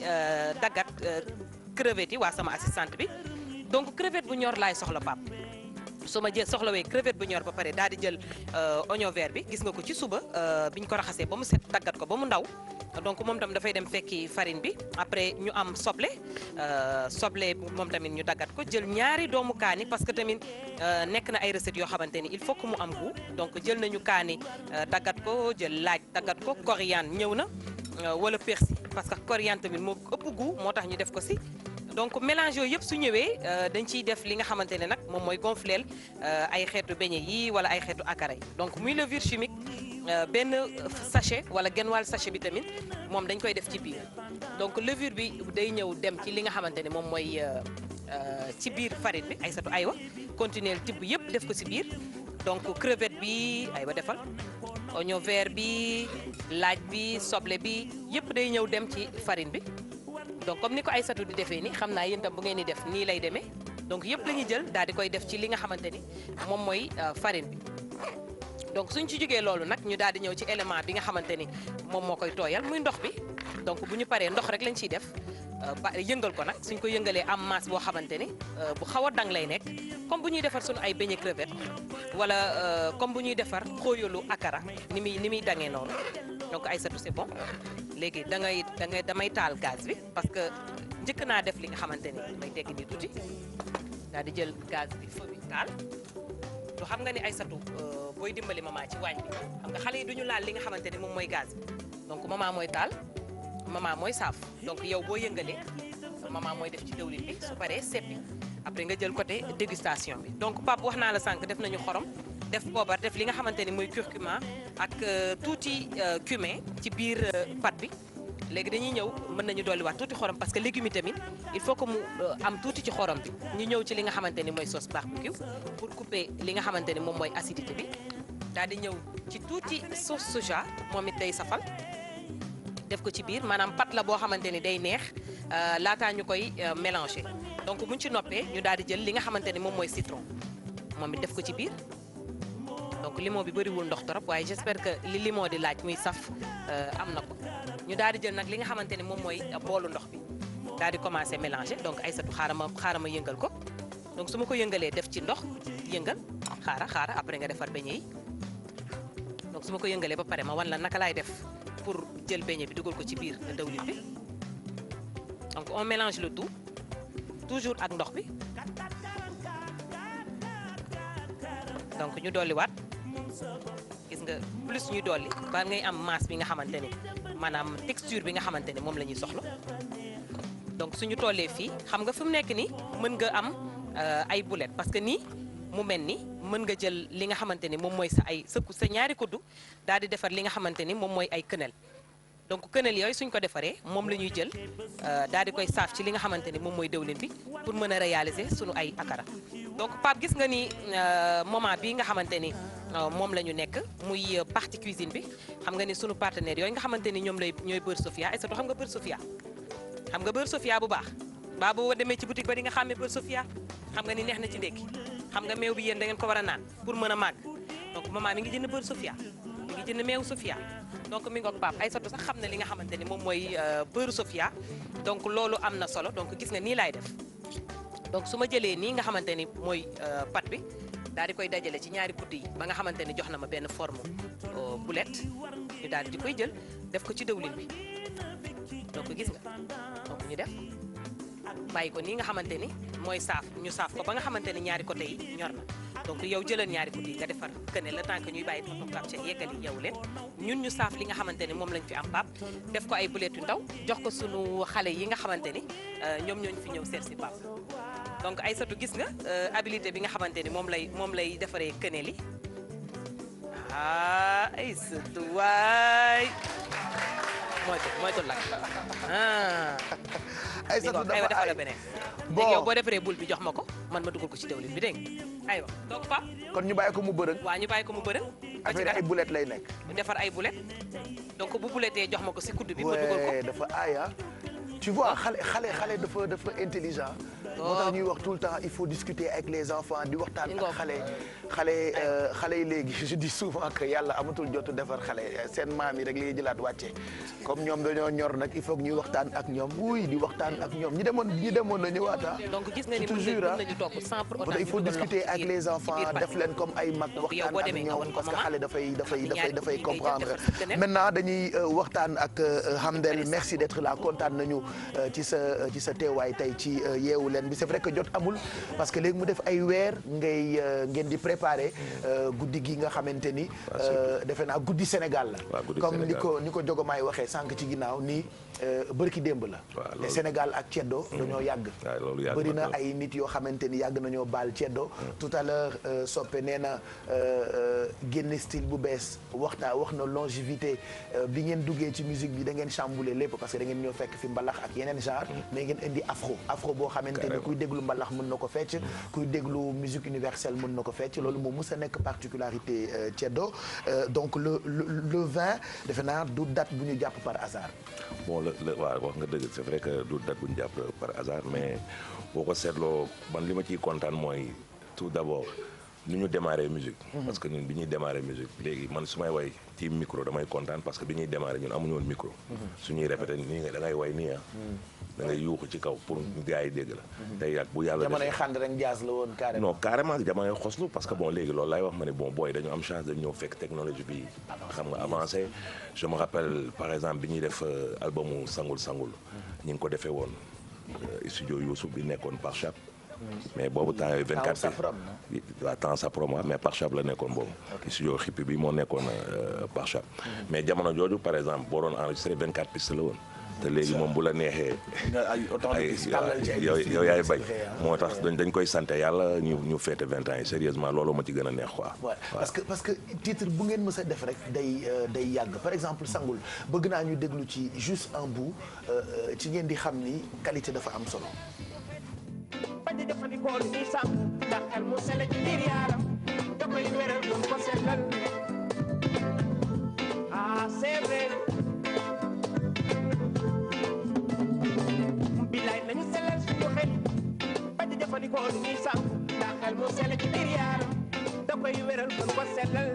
daggat crevettes yi waa sama assistante bi donc crevette bu ñor laay soxla pap su ma soxlawee crevette bu ñor ba pare daal di jël oignon vert bi gis nga ko ci suba bi ñu ko raxasee ba mu set daggat ko ba mu ndaw donc moom tam dafay dem fekki farine bi après ñu am soble moom tamit ñu daggat ko jël ñaari doomu kaani parce que tamit nekk na ay recettes yoo xamante ni il faut que mu am goût donc jël nañu kaani daggat ko jël laaj daggat ko coriandre ñëw na wala persil parce que coriandre tamit moo ëpp goût moo tax ñu def ko si donc mélange yooyu yëpp su ñëwee dañ ciy def li nga xamante ne nag moom mooy gonfleel ay xeetu beignet yi wala ay xeetu akara yi donc muy levure chimique benn sachet wala genn wàll sachet bi tamit moom dañ koy def ci biir donc levure bi day ñëw dem ci li nga xamante ne moom mooy ci biir farine bi Aïssatou aywa continuer tibb yëpp def ko ci biir donc crevette bi aywa defal oignon vert bi laaj bi soble bi yëpp day ñëw dem ci farine bi donc comme ni ko Aïssatou di defee ni xam naa yéen tam bu ngeen di def nii lay demee donc yëpp la ñuy jël daal di koy def ci li nga xamante ni moom mooy farine bi donc suñ ci jógee loolu nag ñu daal di ñëw ci élément bi nga xamante ni moom moo koy tooyal muy ndox bi donc bu ñu paree ndox rek lañ ciy def yëngal ko nag suñ ko yëngalee am masse boo xamante ni bu xaw a dang lay nekk comme bu ñuy defar suñu ay beignet crevette wala comme bu ñuy defar xóoyalu akara ni muy dangee noonu donc Aïssatou c'est bon léegi damay taal gaz bi parce que njëkk naa def li nga xamante ni may tegg ni tuuti daal di jël gaz bi feu bi taal lu xam nga ni Aïssatou booy dimbali maman ci waañ bi xam nga xale yi duñu laal li nga xamante ni moom mooy gaz bi donc maman mooy taal maman mooy saaf donc yow boo yëngalee maman mooy def ci dëwlin bi su paree seppi après nga jël côté dégustation bi donc Pape wax naa la sànq def nañu xorom def poobar def li nga xamante ni mooy curcuma ak tuuti cumin ci biir pâte bi léegi dañuy ñëw mën nañu dolliwaat tuuti xorom parce que légumes yi tamit il faut que mu am tuuti ci xorom bi ñu ñëw ci li nga xamante ni mooy sauce barbecue pour couper li nga xamante ni moom mooy acidité bi daal di ñëw ci tuuti sauce soja moom it day safal def ko ci biir maanaam pâte la boo xamante ni day neex laataa ñu koy mélanger donc buñ ci noppee ñu daal di jël li nga xamante ni moom mooy citron moom it def ko ci biir donc limon bi bëriwul ndox trop waaye j'espère que li limon di laaj muy saf am na ko ñu daal di jël nag li nga xamante ni moom mooy boolu ndox bi daal di commencer mélanger donc Aïssatou xaaral ma yëngal ko donc su ma ko yëngalee def ci ndox yëngal xaara après nga defar beignet yi donc su ma ko yëngalee ba pare ma wan la naka laay def pour jël beignet bi dugal ko ci biir dawlin bi donc on mélange le tout toujours ak ndox bi donc ñu dolliwaat gis nga plus ñuy dolli ba ngay am masse bi nga xamante ni maanaam texture bi nga xamante ni moom la ñuy soxla donc suñu tollee fii xam nga fi mu nekk nii mën nga am ay boulettes parce que nii mu mel ni mën nga jël li nga xamante ni moom mooy sa ñaari kuddu daal di defar li nga xamante ni moom mooy ay quenelle donc quenelle yooyu suñ ko defaree moom la ñuy jël daal di koy saaf ci li nga xamante ni moom mooy dëwlin bi pour mën a réaliser suñu ay akara donc Pape gis nga ni moment bii nga xamante ni moom la ñu nekk muy partie cuisine bi xam nga ni sunu partenaires yooyu nga xamante ni ñooy beurre Sofia et surtout xam nga beurre Sofia xam nga beurre Sofia bu baax baa boo demee ci boutique ba di nga xàmmee beurre Sofia xam nga ni neex na ci ndékki xam nga meew bi yéen da ngeen ko war a naan pour mën a màgg donc maman mi ngi jënd beurre Sofia mi ngi jënd meew Sofia donc mi ngoog Pape Aïssatou sax xam na li nga xamante ni moom mooy beurre Sofia donc loolu am na solo donc gis nga nii laay def donc su ma jëlee nii nga xamante ni mooy pâte bi daal di koy dajale ci ñaari kudd yi ba nga xamante ni jox na ma benn forme boulette ñu daal di koy jël def ko ci dëwlin bi donc gis nga donc ñu def bàyyi ko nii nga xamante ni mooy ñu saaf ko ba nga xamante ni ñaari côté yi ñor na donc yow jëlal ñaari kudd yi nga defar quenelle le temps que ñuy bàyyi tonton Pape Cheikh yeggali yow leen ñun ñu saaf li nga xamante ni moom lañ fi am Pape def ko ay boulettes yu ndaw jox ko sunu xale yi nga xamante ni ñoom ñooñu fi ñëw seet si Pape donc Aïssatou gis nga habilité bi nga xamante ni moom lay defaree quenelle yi Aïssatou waay mooy to lakk Aïssatou dafa defal la beneen. bon léegi yow boo defaree bul bi jox ma ko man ma dugal ko ci dawlin bi dégg nga aywa donc Pape. kon ñu bàyyi ko mu bërëng. waaw ñu bàyyi ko mu bërëng. affaire ay boulettes lay nekk. defar ay boulettes donc bu boulettee jox ma ko si kudd bi ma dugal ko. dafa aaya tu vois xale dafa intelligent. moo tax ñuy wax tout le temps il faut discuter avec les enfants di waxtaan ak xale yi léegi je dis souvent que yàlla amatul jotu defar xale seen maam yi rek lay jëlaat wàcce comme ñoom dañoo ñor nag il faut que ñuy waxtaan ak ñoom wuy di waxtaan ak ñoom ñi demoon na ñëwaata. donc gis nga ni mën nañu topp sans pour autant il faut discuter avec les enfants def leen comme ay mag waxtaan ak ñoom parce que xale dafay comprendre. maintenant dañuy waxtaan ak Hamdel merci d'être là kontaan nañu ci sa teewaay tey ci yeewu leen bi c'est vrai que jot amul parce que léegi mu def ay weer ngeen di préparer guddi gi nga xamante ni defe naa guddi Sénégal la comme ni ko Jogomaay waxee sànq ci ginnaaw nii bërki démb la te Sénégal ak ceddo dañoo yàgg bëri na ay nit yoo xamante ni yàgg nañoo baal ceddo tout à l'heure soppe nee na génne style bu bees wax na longévité bi ngeen duggee ci musique bi da ngeen chamboulé lépp parce que da ngeen ñoo fekk fi mbalax ak yeneen genre mais ngeen indi afro boo xamante ni kuy déglu mbalax mën na ko fecc kuy déglu musique universelle mën na ko fecc loolu moom mës a nekk particularité ceddo donc le 20 defe naa du date bu ñu jàpp par hasard. bon waaw wax nga dëgg c'est vrai que du date bu ñu jàpp par hasard mais boo ko seetloo man li ma ciy kontaan mooy tout d'abord ni ñu démarrer musique parce que ñun bi ñuy démarrer musique léegi man su may way ci micro damay kontaan parce que bi ñuy démarrer ñun amuñu woon micro suñuy répété nii nga da ngay way nii da ngay yuuxu ci kaw pour gars yi dégg la tey ak bu yàlla jamonoy xànd rek jazz la woon carrément non carrément jamonoy xoslu parce que bon léegi loolu laay wax ma ne bon booy dañu am chance dañu ñëw fekk technologie bi xam nga avancé je me rappelle par exemple bi ñuy def albumu sangul ñi ngi ko defee woon studio Youssou bi nekkoon par chap mais boobu temps yooyu 24 waaw temps sa promo mais par chap la nekkoon boobu studio xippi bi moo nekkoon par chap mais jamono jooju par exemple boo doon enregistré 24 pistes la woon te léegi moom bu la neexee yow yaay bañ moo tax dañ koy sant yàlla ñu féete 20 ans yi sérieusement loolu ma ci gën a neex quoi. parce que titre bu ngeen mës a def rek day yàgg par exemple sangul bëgg naa ñu déglu ci juste un bout ci ngeen di xam ni qualité dafa am solo. bañ a jëfandikoo lu ñuy sàmm ndax xel mu sell ci biir yaram da koy wéral doon ko sellal ah c'est vrai bilaay nañu sellal suñu xel bañ a jëfandikoo lu ñuy sàmm ndax xel mu sell ci biir yaram da koy wéral doon ko sellal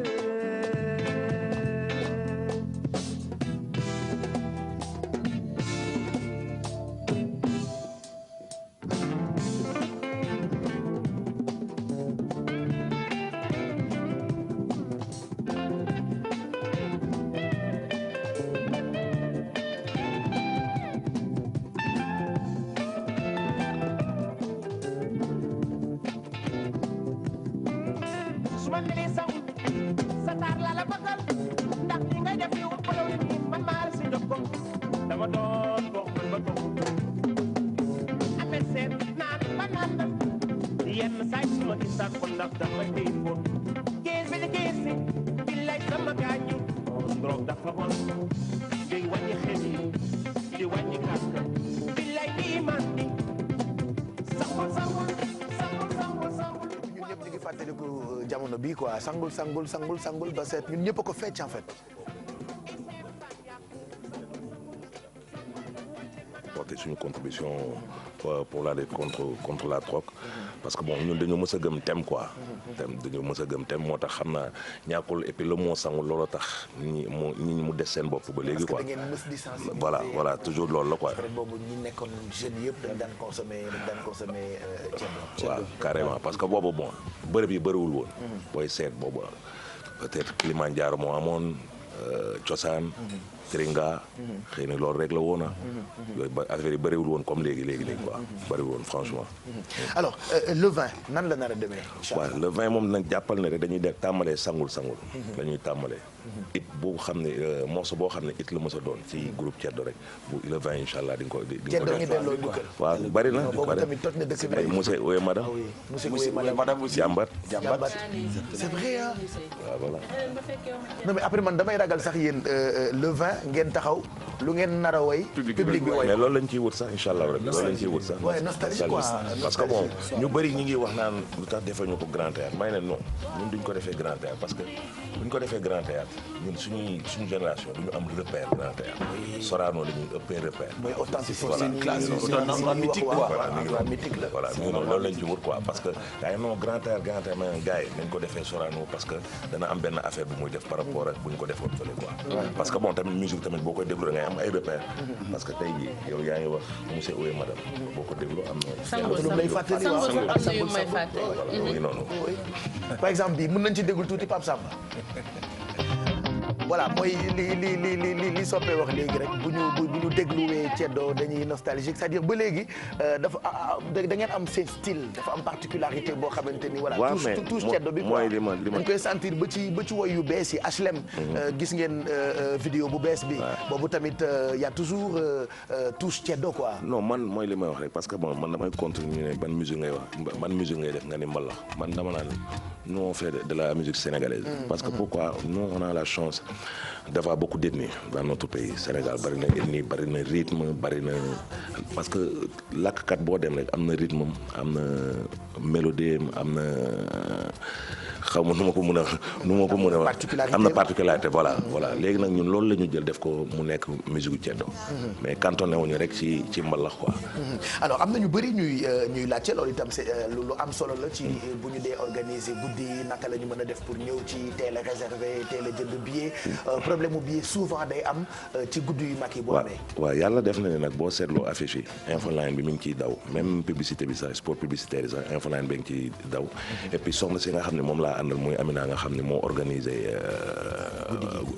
jamono bi quoi sangul ba seet ñun ñëpp a ko fecc en fait. porter suñu contribution pour la lutte contre la drogue parce que bon ñun dañoo mës a gëm thème quoi. dañoo mës a gëm thème moo tax xam naa ñàkkul et puis le mot sangul loolu tax nit ñi mu des seen bopp ba léegi quoi. parce que da ngeen mës di sensibiliser. voilà toujours loolu la quoi. après boobu ñi nekkoon jeunes yëpp dañ daan consommer ceddo. waaw carrément parce que boobu bon bërëb yi bëriwul woon. booy seet boobu peut-être Kilimanjaro moo amoon cosaan. Tringa. xëy na loolu rek la woon yooyu ba affaire yi bëriwul woon comme léegi quoi bëriwul woon franchement. alors le 20 nan la nar a demee. waaw le 20 moom nag jàppal ne rek dañuy def tàmbalee sangul. la ñuy tàmbalee. it bu xam ne morceau boo xam ne it la mos a doon ci groupe Ceddo rek bu le 20 incha allah di nga ko def. waaw bëri na. boobu tamit toj na dëkk bi monsieur Oye madame. madame aussi jàmbat. c'est vrai ah. waaw voilà. non mais après man damay ragal sax yéen le 20 ngeen taxaw lu ngeen nar a woy public bi woy mais loolu lañ ciy wut sax incha allah rek loolu lañ ciy wut sax nostalgie quoi parce que bon ñu bëri ñi ngi wax naan lu tax defee ñu ko grand théâtre may ne non ñun duñ ko defee grand théâtre parce que buñ ko defee grand théâtre ñun suñu génération duñu am repère grand théâtre Sorano la ñuy ëppee repère mooy authenticité mythique quoi voilà ñu noonu loolu lañ ci wut quoi parce que gars yi non grand théâtre mais gars yi nañ ko defee Sorano parce que dana am benn affaire bu muy def par rapport ak bu ñu ko defoon fële quoi parce que bon tamit musique tamit boo koy déglu da ngay am ay repère parce que tey jii yow yaa ngi wax monsieur Ouye madame boo ko déglu am na lay fàttali noonu par exemple bii mën nañ ci déglu tuuti Pape Samba voilà mooy li soppee wax léegi rek bu ñu dégluwee Ceddo dañuy nostalgique c'est-à-dire ba léegi dafa da ngeen am seen style dafa am particularité boo xamante ni voilà touche Ceddo bi quoi dañ koy sentir ba ci woy yu bees yi HLM gis ngeen vidéo bu bees bi boobu tamit y a toujours touche Ceddo quoi non man mooy li may wax rek parce que bon man damay continuer ne ban musique ngay wax ban musique ngay def nga ni mbalax man dama naan nous on fait de la musique sénégalaise parce que pourquoi nous on a la chance d'avoir beaucoup d'ethnies dans notre pays Sénégal bari na ethnie bari na rythme bari na parce que làkkat boo dem rek am na rythme am na mélodie am na xaw ma nu ma ko mën a wax am na particularité voilà léegi nag ñun loolu la ñu jël def ko mu nekk musique Ceddo mais cantonné wuñu rek ci mbalax quoi alors am na ñu bëri ñuy laajte loolu itam c'est lu am solo la ci bu ñu dee organiser guddi naka la ñu mën a def pour ñëw ci teel a réservé teel a jënd billet problème mu billet souvent day am ci guddi yu mag yi boo amee waaw yàlla def na ne nag boo seetloo affiche yi infoline bi mi ngi ciy daw même publicité bi sax sport publicitaire yi sax infoline bi ngi ciy daw et puis soxna si nga xam ne moom laa àndal muy Amina nga xam ne moo organisé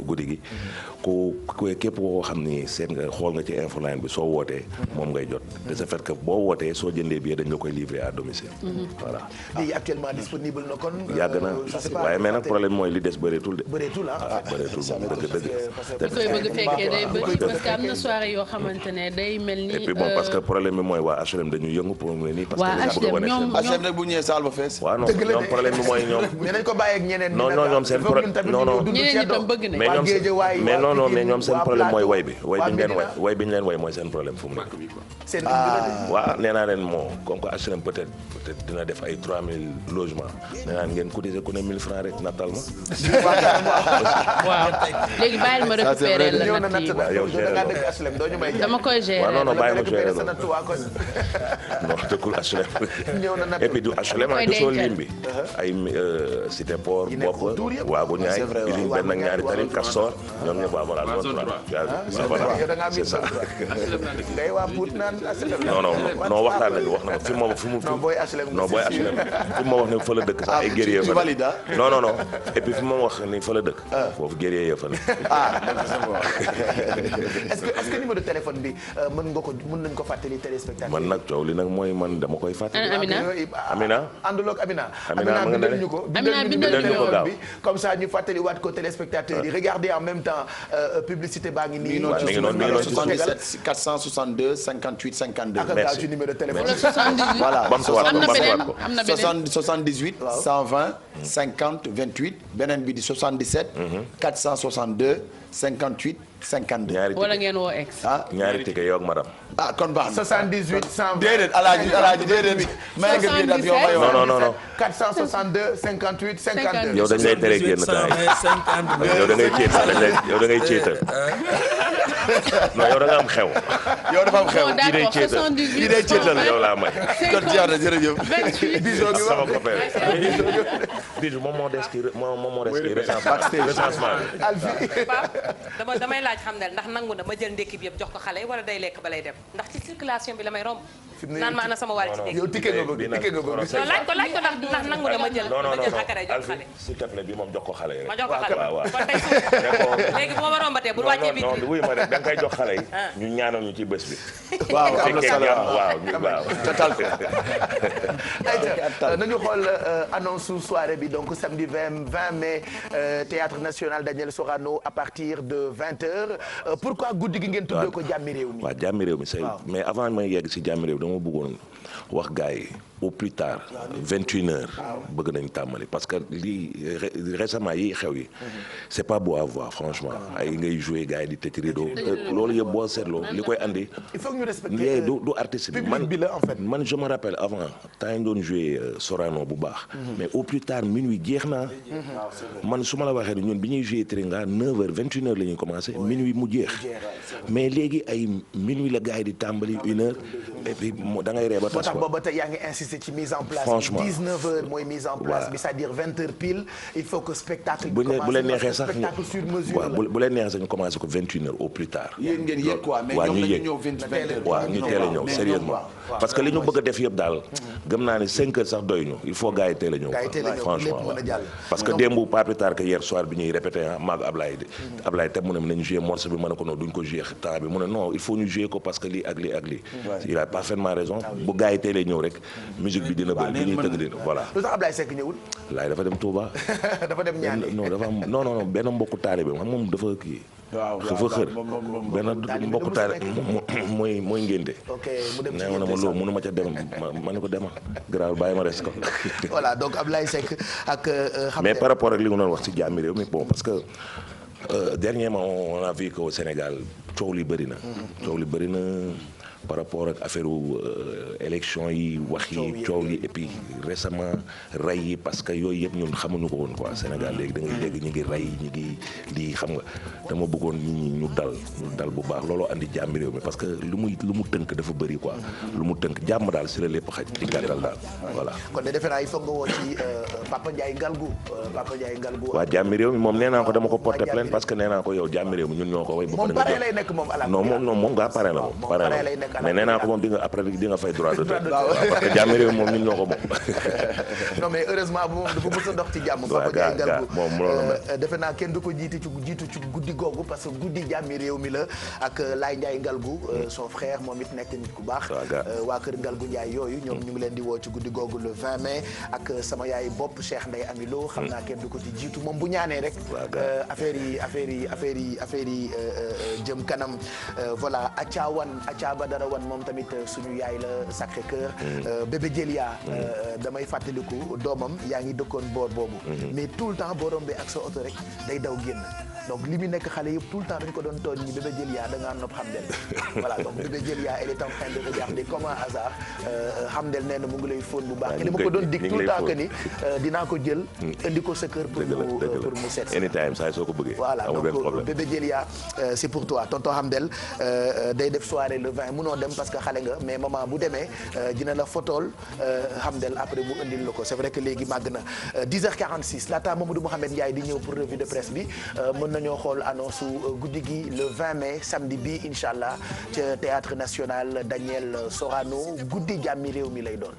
guddi gi ku képp koo xam ni seet nga xool nga ci infoline bi soo wootee moom ngay jot de ce fait que boo wootee soo jëndee billet dañ la koy livrer à domicile voilà billet actuellement disponible na kon yàgg na waaye mais nag problème mooy li des bëreetul de bëreetul moom dëgg ki koy bëgg fekkee day bëri parce que am na soirée yoo xamante ne day mel ni et puis bon parce que problème bi mooy waa HLM dañuy yëngu pour mu ne nii parce que ñoom HLM nag bu ñëwee saal ba fees waaw non ñoom problème bi mooy ñoom nañ ko bàyyi ak ñeneen non ñoom seen problème non ñeneen ñi tam bëgg nañ mais ñoom seen problème mooy way bi ñu leen way mooy seen problème fu mu nekk waaw nee naa leen moo comme que HLM peut-être dina def ay 3000 logements nee naa ngeen cotiser ku ne 1000 francs rek nattal ma waaw léegi bàyyil ma récupérer la natt yi yow dama koy gérer waaw non bàyyi ma gérer non dëkkul HLM et puis du HLM du soo lim bi ay Cité Port bopp waagu ñaay usine benn ak ñaari tali Castor ñoom ñëpp waa voilà voilà c'est ça non waxtaan nañu wax na ma fi mu non booy HLM fi ma wax ne fa la dëkk sax ay guerrier fa non et puis fi ma wax ni fa la dëkk foofu guerrier ya fa la est-ce que numéro de téléphone bi mën nañ ko fàttali téléspectateur man nag coow li nag mooy man dama koy fàttali Amina ànduloo ak Amina bindal ñu ko bindal ñu ko gaaw bi comme ça ñu fàttali waat ko téléspectateurs yi regardez en même temps publicité baa ngi nii 77 462 58 52 merci ci numéro de téléphone voilà am na beneen 78 120 50 28 beneen bi di 77 462 58 52 wala ngeen woo ex ñaari ticket yow ak madame kon baax na 78 120 déedéet alaaji déedéet may nga bi daf yow may non 462 58 52 yow dañ lay tere génn temps yow da ngay ceetal non yow da nga am xew yow dafa am xew kii day ceetal yow laa may kon jeex na jërëjëf sama copain Bijou moom moo des ki recensement bi damay laaj xam ne ndax nangu na ma jël ndekki bi yëpp jox ko xale yi wala day lekk ba lay dem ndax ci circulation bi la may romb naan ma ana sama wàll ci yow ticket nga bëgg non laaj ko ndax nangu na ma jël akara jox xale s'il te plaît bi moom jox ko xale yi ma jox ko xale kon tey léegi bu ma rombatee bu wàccee bi non wuy ma rek da nga koy jox xale yi ñu ñaanal ñu ci bés bi waaw am na solo waaw total ko nañu xool annonce su soirée bi donc samedi 20 mai théâtre national Daniel Sorano à partir de 20h pourquoi guddi gi ngeen tuddee ko jàmmi réew mi waaw jàmmi réew mi c'est mais avant may yegg si jàmmi réew dama bëggoon wax gars yi au plus tard 21h bëgg nañ tàmbali parce que lii récemment yi xew yi c'est pas beau à voir franchement ay ngay jouer gars yi di tëj rideau loolu yëpp boo seetloo li koy andi il faut que ñu respecter du artiste bi man je me rappelle avant temps ñu doon jouer Sorano bu baax mais au plus tard minuit jeex naa man su ma la waxee ñun bi ñuy jouer Tringa 9h 21h la ñuy commencé minuit mu jeex mais léegi ay minuit la gars yi di tàmbali 1h et puis da ngay ree ba tas booba tey yaa ngi insister ci mise en place. Franchement 19h mooy mise en place bi c'est-à-dire 20h pile il faut que spectacle bu leen neexee sax spectacle sur mesure waaw bu leen neexee sax ñu commencé ko 21h au plus tard. yéen ngeen yéeg quoi mais ñoom dañu ñëw 20h. waaw ñu teel a ñëw sérieusement parce que li ñu bëgg a def yëpp daal gëm naa ne 5h sax doy ñu il faut gars yi teel a ñëw. franchement parce que démb pas plus tard que hier soir bi ñuy répété maag Ablaye te mu ne nañu jouer morceau bi ma ne ko non duñ ko jouer temps bi mu ne non il faut ñu jouer ko parce que lii ak lii ak lii. il a parfaitement raison bu gars yi teelee ñëw rek musique bi dina bëri li ñuy tëgg dina voilà. lu tax Ablaye Seck ñëwul. laay dafa dem Touba. dafa dem ñaani non dafa am non benn mbokku taalibe xam moom dafa kii. dafa xër benn mbokku taalibe mooy ngénte. ok mu dem ci nee na ma loolu mënu ma ca dem ma ne ko demal grave bàyyi ma res ko. voilà donc Ablaye Seck ak. mais par rapport ak li nga doon wax ci jàmmi réew mi bon parce que dernièrement on a vu qu'au Sénégal coow li bëri na. coow li bëri na. par rapport ak affaire élection yi wax yi coow li et puis récemment rey yi parce que yooyu yëpp ñun xamuñu ko woon quoi Sénégal léegi da ngay dégg ñu ngi rey ñu ngi lii xam nga dama bëggoon nit ñi ñu dal bu baax looloo andi jàmm réew mi parce que lu mu tënk dafa bëri quoi lu mu tënk jàmm daal si la lépp xaj di gàttal daal voilà. kon de defe naa il faut nga woo ci Papa Ndiaye Ngalgou. waaw jàmm réew mi moom nee naa ko dama ko porter plainte parce que nee naa ko yow jàmm réew mi ñun ñoo ko way. moom pare lay nekk moom ala. non moom gaa pare la moom pare la mais nee naa ko moom di nga après di nga fay droit d'auteur parce que jàmm réew moom ñun ñoo ko moom. non mais heureusement moom dafa mës a dox ci jàmm. waaw gaa moom defe naa kenn du ko jiitu ci guddi googu parce que guddi jàmmi réew mi la ak Laye Ndiaye Ngalgou son frère moom it nekk nit ku baax. waa kër Ngalgou Ndiaye yooyu ñoom ñu ngi leen di woo ci guddi googu le 20 mai ak sama yaay bopp Cheikh Ndeye Amilo xam naa kenn du ko ci jiitu moom bu ñaanee rek. affaire yi jëm kanam voilà Acha Badara Wan moom tamit suñu yaay la Sacré Cœur bébé Djelia damay fàttaliku doomam yaa ngi dëkkoon boor boobu mais tout le temps boo rombee ak sa oto rek day daw génn donc li mu nekk xale yëpp tout le temps dañ ko doon tooñ ñi bébé Djelia da ngaa nopp Hamdel voilà donc bébé Djelia elle est en train de regarder comme un hasard Hamdel nee na mu ngi lay fóon bu baax te li ma ko doon dig tout le temps que ni dinaa ko jël indi ko sa kër pour mu seet anytime saa soo ko bëggee voilà donc bébé Djelia c'est pour toi tonton Hamdel day def soirée le 20 munoo dem parce que xale nga mais maman bu demee dina la photool Hamdel après mu indil la ko c'est vrai que léegi màgg na 10h46 laata Mamadou Mouhamed Ndiaye di ñëw pour revue de presse bi mën nañoo xool annonce su guddi gi le 20 mai samedi bi incha allah ca théâtre national Daniel Sorano guddi jàmmi réew mi lay doon.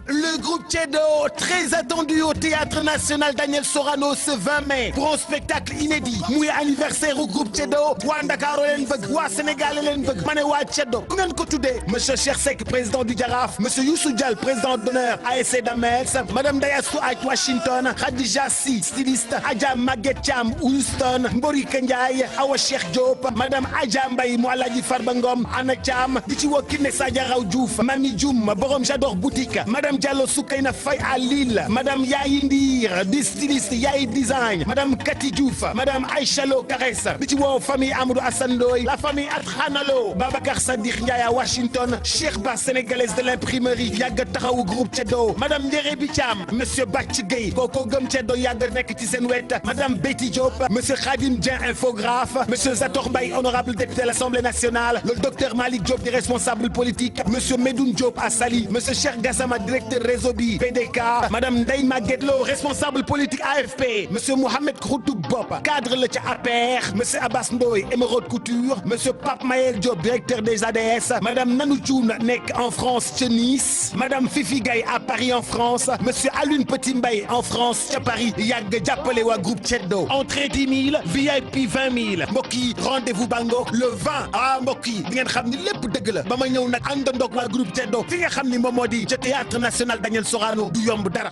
Le groupe Ceddo, très attendu au Théâtre National Daniel Sorano ce 20 mai pour un spectacle inédit muy anniversaire au groupe Ceddo waa Ndakaaru leen bëgg waa Sénégal leen bëgg ma ne waa Ceddo ku ngeen ko tuddee monsieur Cheikh Seck président du Jaraaf monsieur Youssou Dial président d'honneur ASC Damels madame Dayassou Ak Washington Khadija Sy styliste Adja Maguette Thiam Houston Mborika Ndiaye Awa Cheikh Diop madame Adja Mbaye mu Alaaji Farba Ngom Anna Thiam di ci woo Kiné Sadia Raw Diouf Mami Dioum borom J'adore boutique madame Diallo Soukayna Faye à Lille madame Yayi Ndir di styliste Yayi Design madame Kati Diouf madame Aïcha Lo Caresse di ci woo famille Amadou Assane Ndoye la famille Atxanalo Babacar Sadikh Ndiaye à Washington Cheikh Ba sénégalaise de l'imprimerie yàgg taxawu groupe Ceddo madame Ndéré Bicham monsieur Bac Gueye kooku gëm Ceddo yàgg nekk ci seen wet madame Betty Diop monsieur Khadim Dieng infographe monsieur Zator Mbaye honorable député à l'Assemblée nationale le docteur Malick Diop di responsable politique monsieur Medoune Diop à Saly monsieur Cheikh Gassama directeur réseau bi PDK madame Ndeye Maguette Lo responsable politique AFP monsieur Mohamed Khoutouk Bop cadre la ca APR monsieur Abbas Ndoye Émeraude Couture monsieur Pape Mayel Diop directeur des ADS madame Nanou Thioune nekk en France ca Nice madame Fifi Gaye à Paris en France monsieur Alioune Petit Mbaye en France ca Paris yàgg jàppale waa groupe Ceddo entrée 10 000 VIP 20 000 mbokk yi rendez-vous bango le 20 mbokk yi di ngeen xam ni lépp dëgg la ba ma ñëw nag àndandoog waa groupe Ceddo fi nga xam ni moom moo di ca théâtre national Daniel Sorano du yomb dara.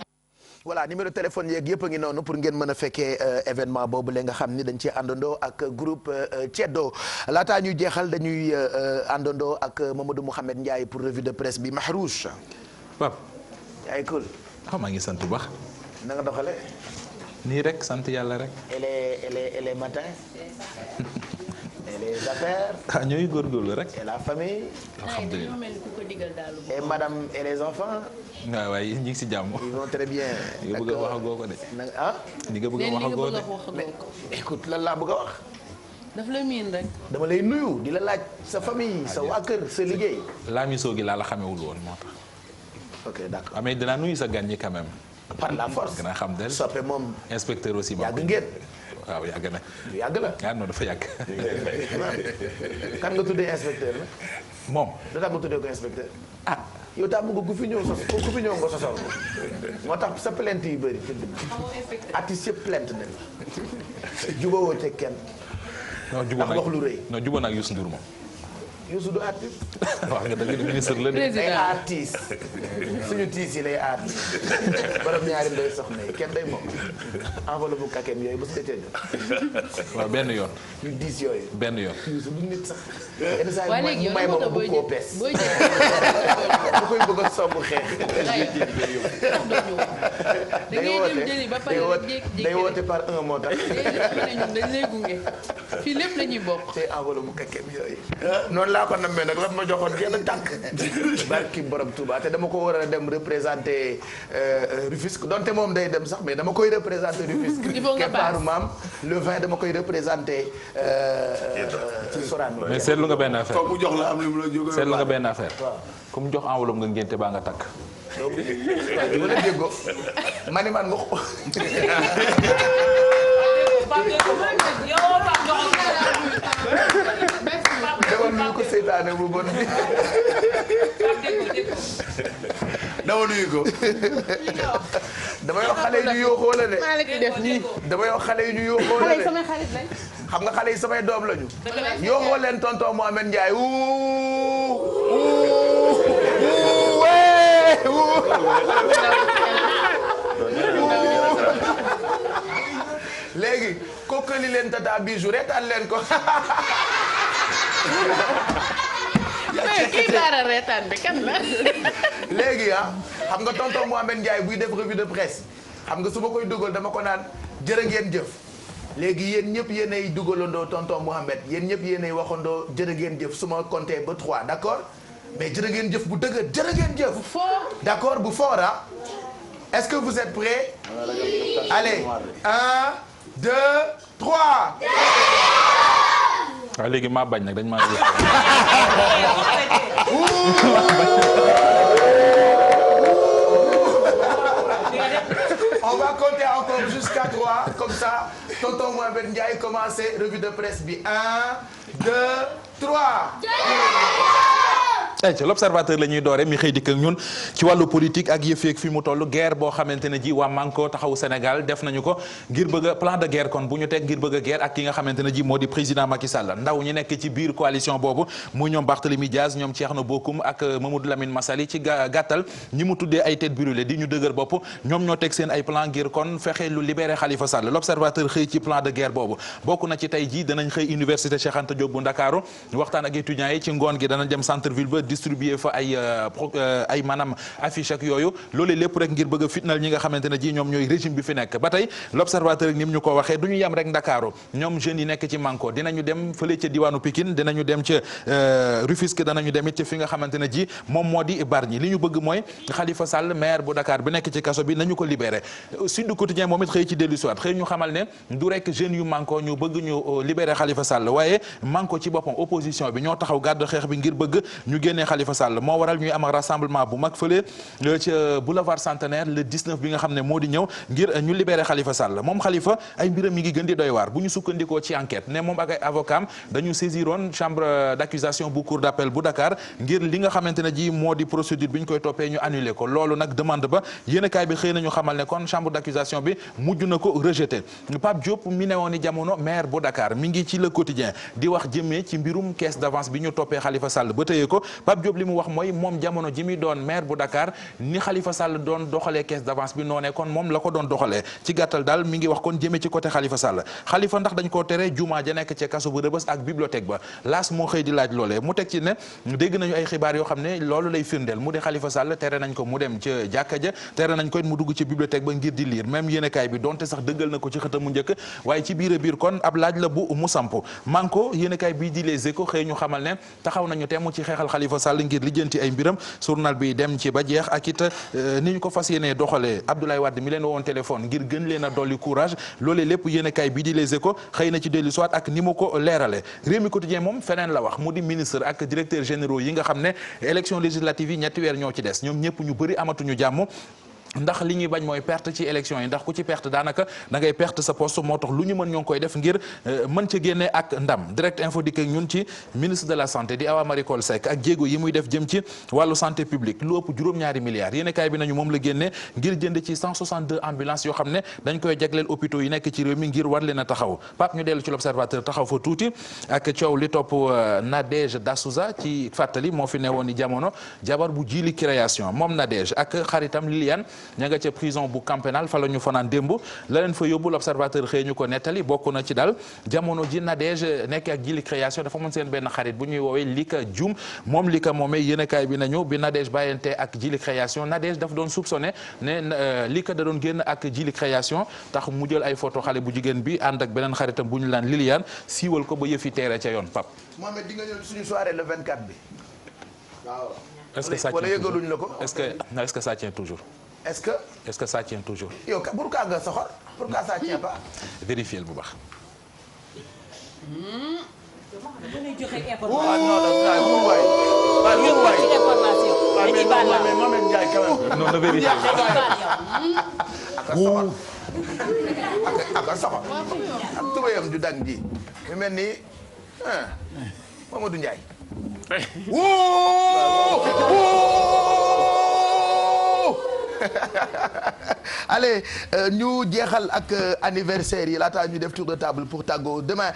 voilà numéro téléphone yeeg yëpp a ngi noonu pour ngeen mën a fekkee événement boobu la nga xam ni dañ ci àndandoo ak groupe Ceddo laataa ñuy jeexal dañuy àndandoo ak Mamadou Mouhamed Ndiaye pour revue de presse bi Mahrouche. Pape. yaa ngi cool. maa ngi sant bu baax. na nga doxalee. nii rek sant yàlla rek. et les matins. et les affaires. ah ñooy góorgóorlu rek. et la famille. alhamdulilah et madame et les enfants. waaw waaye ñu ngi si jàmm. ils vont très bien. ni nga bëgg a wax agoo ko de. ah. ni nga bëgg a wax agoo de. mais écoute lan laa bëgg a wax. daf la miin rek. dama lay nuyu di la laaj sa famille sa waa kër sa liggéey. laamisoo gi laa la xamewul woon moo tax. ok d'accord mais dinaa nuyu sa gan ñi quand même. par la force. gën a xam del soppe moom. inspecteur aussi. yàgg ngeen. waaw yàgg na. yàgg la. ah non dafa yàgg. kan nga tuddee inspecteur la. moom. da tax nga tuddee ko inspecteur. ah yow daa bëgg ku fi ñëw nga sosal ko moo tax sa plainte yu bëri. artiste yëpp plainte nañ la. jubawoo te kenn. non jubóo wax lu rëy. non jubóo nag Youssou Ndour moom. Youssou du artiste. wax nga dëgg ministre la de. ay artiste suñu tiis yi lay artiste. borom ñaari ndoy soxna yi kenn day moom. enveloppe bu kakem yooyu ba su dee jot. waaw benn yoon. yu diis yooyu. benn yoon. Youssou du nit sax. yenn saa yi mu may ma bu koo pees. bu koy bëgg a song xeex. day woote par un moo tax. dañ lay gunge fii lépp la ñuy bokk. te enveloppe bu kakem yooyu. noonu laa ko nammee nag lan ma joxoon genn tànk. barki borom Touba te dama ko war a dem représenter Rufisque donte moom day dem sax mais dama koy représenter Rufisque. keppaaru maam le 20 dama koy représenter Sorano. mais seetlu nga benn affaire. mu jox la am lu mu la jógee. seetlu nga benn affaire. ku mu jox enveloppe nga ngénte baa nga takk. donc waaw la déggoo man nga ko. dama nuyu ko seytaane bu bon bi. dama nuyu ko. dama yoo xale yi ñu yóoxoo la de. dama yoo xale yi ñu yóoxoo la de. xam nga xale yi samay doom lañu. yóoxoo leen tonton Mohamed Ndiaye léegi kookali leen tata bijou reetaan leen ko. kii daara reetaan bi kan la. léegi xam nga tonton Mohamed Ndiaye buy def revue de presse xam nga su ma koy dugal dama ko naan jërë ngeen jëf. léegi yéen ñëpp yéenay dugalandoo tonton Mohamed yéen ñëpp yéenay waxandoo jërë ngeen jëf su ma compté ba 3 d'accord mais jërë ngeen jëf bu dëgër jërë ngeen jëf. d'accord bu fort est-ce que vous êtes prêts? allez 1 2 3. waaw léegi maa bañ nag dañ maa on va compter encore jusqu'à 3 comme ça tonton Mohamed Ndiaye commencé revue de presse bi 1 2 3. ci l'observateur la ñuy doore mi xëy dikk ak ñun ci wàllu politique ak yëf yeeg fi mu toll guerre boo xamante ne ji waa Manko taxawu Sénégal def nañu ko ngir bëgg a plan de guerre kon bu ñu teg ngir bëgg a guerre ak ki nga xamante ne ji moo di président Macky Sall ndaw ñi nekk ci biir coalition boobu mu ñoom Barthélémy Diaz ñoom Thierno Bocoum ak Mamadou Lamine Massaly ci gàttal ñi mu tuddee ay tête brûlée di ñu dëgër bopp ñoom ñoo teg seen ay plan ngir kon fexe lu libérer Khalifa Sall l'observateur xëy ci plan de guerre boobu bokk na ci tey ji danañ xëy université Cheikh Anta Diop bu Ndakaaru waxtaan ak étudiants yi ci ngoon gi danañ dem centre ville ba distribuer fa ay maanaam affiche ak yooyu loolu lépp rek ngir bëgg a fitnal ñi nga xamante ne ji ñoom ñooy régime bi fi nekk ba tey l'observateur ak ni mu ñu ko waxee du ñu yem rek Ndakaaru ñoom jeunes yi nekk ci Manko dinañu dem fële ca diwaanu Pikine dinañu dem ca Rufisque danañu dem it ca fi nga xamante ne ji moom moo di Bargny li ñu bëgg mooy Khalifa Sall maire bu Dakar bi nekk ci kaso bi nañu ko libéré Sud Quotidien moom it xëy ci dellu siwaat xëy ñu xamal ne du rek jeunes yu Manko ñu bëgg ñu libéré Khalifa Sall waaye Manko ci boppam opposition bi ñoo taxaw gàddu xeex bi ngir bëgg ñu génnee Khalifa Sall moo waral ñuy am rassemblement bu mag fële ca boulevard Centenaire le 19 bi nga xam ne moo di ñëw ngir ñu libérer Khalifa Sall moom Khalifa ay mbiram mi ngi gën di doy waar bu ñu sukkandikoo ci enquête ne moom ak ay avocat am dañu saisiroon chambre d'accusation bu cour d'appel bu Dakar ngir li nga xamante ne ji moo di procédure bi ñu koy toppee ñu annulé ko loolu nag demande ba yéenekaay bi xëy nañu xamal ne kon chambre d'accusation bi mujj na ko rejeté Pape Diop mi ne woon ni jamono maire bu Dakar mi ngi ci le quotidien di wax jëmee ci mbirum caisse d'avance bi ñu toppee Khalifa Sall ba tëyee ko Pape Diop li mu wax mooy moom jamono ji muy doon maire bu Dakar ni Khalifa Sall doon doxalee caisse d'avance bi noonee kon moom la ko doon doxalee ci gàttal daal mi ngi wax kon jëmee ci côté Khalifa Sall Khalifa ndax dañ koo tere jumaa ja nekk ci kaso bu Rebeuss ak bibliothèque ba laas moo xëy di laaj loolee mu teg ci ne dégg nañu ay xibaar yoo xam ne loolu lay firndeel mu di Khalifa Sall tere nañ ko mu dem ca jàkka ja tere nañ ko it mu dugg ci bibliothèque ba ngir di lire même yéenekaay bi donte sax dëggal na ko ci xëtam mu njëkk waaye ci biir a biir kon ab laaj la bu mu samp manko yéenekaay bii di Les Échos xëy ñu xamal ne taxaw nañu temm ci xeexal Khalifa Sall ngir lijjanti ay mbiram journal bi dem ci ba jeex ak it ni ñu ko fas yéenee doxalee Abdoulaye Wade mi leen woon téléphone ngir gën leen a dolli courage loolee lépp yéenekaay bii di Les Échos xëy na ci dellu soit ak ni mu ko leerale Rewmi Quotidien moom feneen la wax mu di ministre ak directeur généraux yi nga xam ne élection législative yi ñetti weer ñoo ci des ñoom ñëpp ñu bëri amatuñu jàmm ndax li ñuy bañ mooy perte ci élection yi ndax ku ci perte daanaka da ngay perte sa poste moo tax lu ñu mën ñoo ngi koy def ngir mën ca génne ak ndam direct info dikk ak ñun ci ministre de la santé di Awa Marie Coll Seck ak jéego yi muy def jëm ci wàllu santé publique lu ëpp juróom-ñaari milliards yéen kaay bi nañu moom la génne ngir jënd ci 162 ambulances yoo xam ne dañ koy jagleel hôpitaux yi nekk ci réew mi ngir war leen a taxaw Pape ñu dellu ci l'observateur taxaw fa tuuti ak coow li topp Nadège Dassouza ci fàttali moo fi newoon ni jamono jabar bu jiili création moom Nadège ak xaritam Liliane ña nga ca prison bu camp pénal fa la ñu fanaan démb la leen fa yóbbu l'observateur xëy ñu ko nettali bokk na ci daal jamono ji Nadège nekk ak jili création dafa mën seen benn xarit bu ñuy woowee Lika Dioum moom Lika moomee yéenekaay bi nañu bi Nadège bàyyante ak jili création Nadège daf doon soupçonné ne Lika da doon génn ak jili création tax mu jël ay photo xale bu jigéen bi ànd ak beneen xaritam bu ñu laan Liliane siiwal ko ba yëfi teere ca yoon Pape. Mohamed di nga ñëw suñu soirée le 24 bi waaw. est-ce que ça wala yëgaluñ la ko. est-ce que ça tient toujours. est-ce que ça tient toujours. yow pourquoi nga soxor pourquoi ça tient pas. vérifier bu baax. non na vérifier. ak soxor ak tubayam ju dang ji mu mel ni Mamadou Ndiaye. Allez ñu jeexal ak anniversaire yi laataa ñu def tour de table pour Tàggoo demain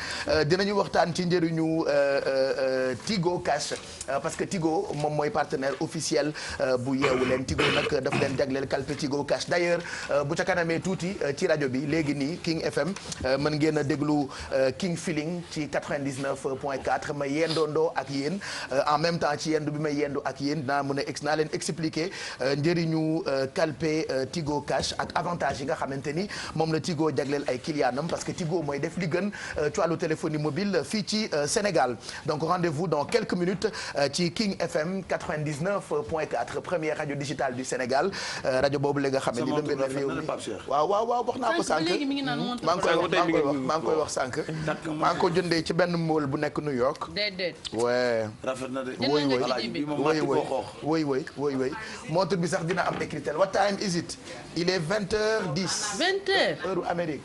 dinañu waxtaan ci njëriñu Tigo Cash parce que Tigo moom mooy partenaire officiel bu yeewu leen Tigo nag daf leen jagleel kalpe Tigo Cash d'ailleurs bu ca kanamee tuuti ci rajo bi léegi nii King FM mën ngeen a déglu King Feeling ci 99.4 ma yendoondoo ak yéen en même temps ci yendu bi may yendu ak yéen naa leen expliquer njëriñu kalpe Tigo Cash ak avantage yi nga xamante ni moom la Tigo jagleel ay clientam parce que Tigo mooy def li gën ci wàllu téléphonie mobile fii ci Sénégal donc rendez-vous dans quelques minutes ci King FM 99.4 première radio digitale du Sénégal rajo boobu la nga xam ne ni lëmbee na réew mi waaw wax naa ko sànq maa ngi koy wax sànq maa ngi ko jëndee ci benn mall bu nekk New York ouais rafet na de woy montre bi sax dina am écritel what time is it il est 20h10 heure Amérique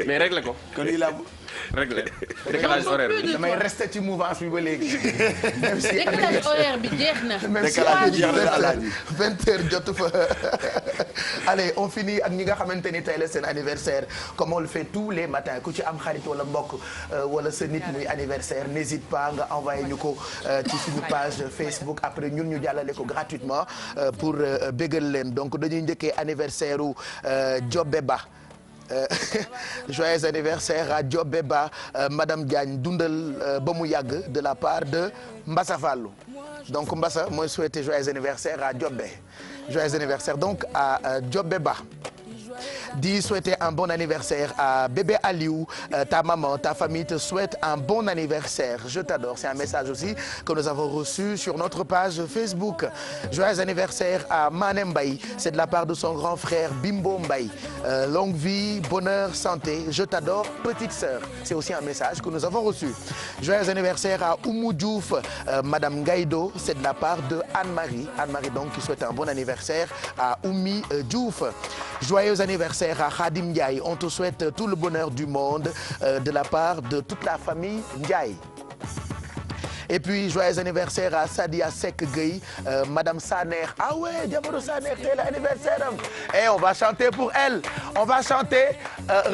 mais réglé ko kon il a réglé décalage horaire bi damay resté ci mouvance bi ba léegi même si décalage horaire bi jeex na même si 20h jotu fa allez on finit ak ñi nga xamante ni tey la seen anniversaire comme on le fait tous les matins ku ci am xarit wala mbokk wala sa nit muy anniversaire n'hésite pas nga envoyé ñu ko ci suñu page Facebook après ñun ñu jàllale ko gratuitement pour bégal leen donc dañuy njëkkee anniversaire u Jobbe Ba joyeux anniversaire à Jobbe Ba madame Diagne dundal ba mu yàgg de la part de Mbassa Fallou donc Mbassa mooy souhaiter joyeux anniversaire à Jobbe joyeux anniversaire donc à Jobbe Ba di souhaiter un bon anniversaire à bébé Aliou ta maman ta famille te souhaite un bon anniversaire je t'adore c'est un message aussi que nous avons reçu sur notre page Facebook joyeux anniversaire à Mané Mbaye c'est de la part de son grand frère Bimbo Mbaye longue vie bonheur santé je t'adore petite sœur c'est aussi un message que nous avons reçu joyeux anniversaire à Oumou Diouf madame Gaïdo c'est de la part de Anne-Marie donc qui souhaite un bon anniversaire à Oumi Diouf joyeux anniversaire à Khadim Ndiaye on te souhaite tout le bonheur du monde de la part de toute la famille Ndiaye et puis joyeux anniversaire à Sadia Seck Gueye madame Saner ah ouais jabaru Saner tey la anniversaire am et on va chanter pour elle on va chanter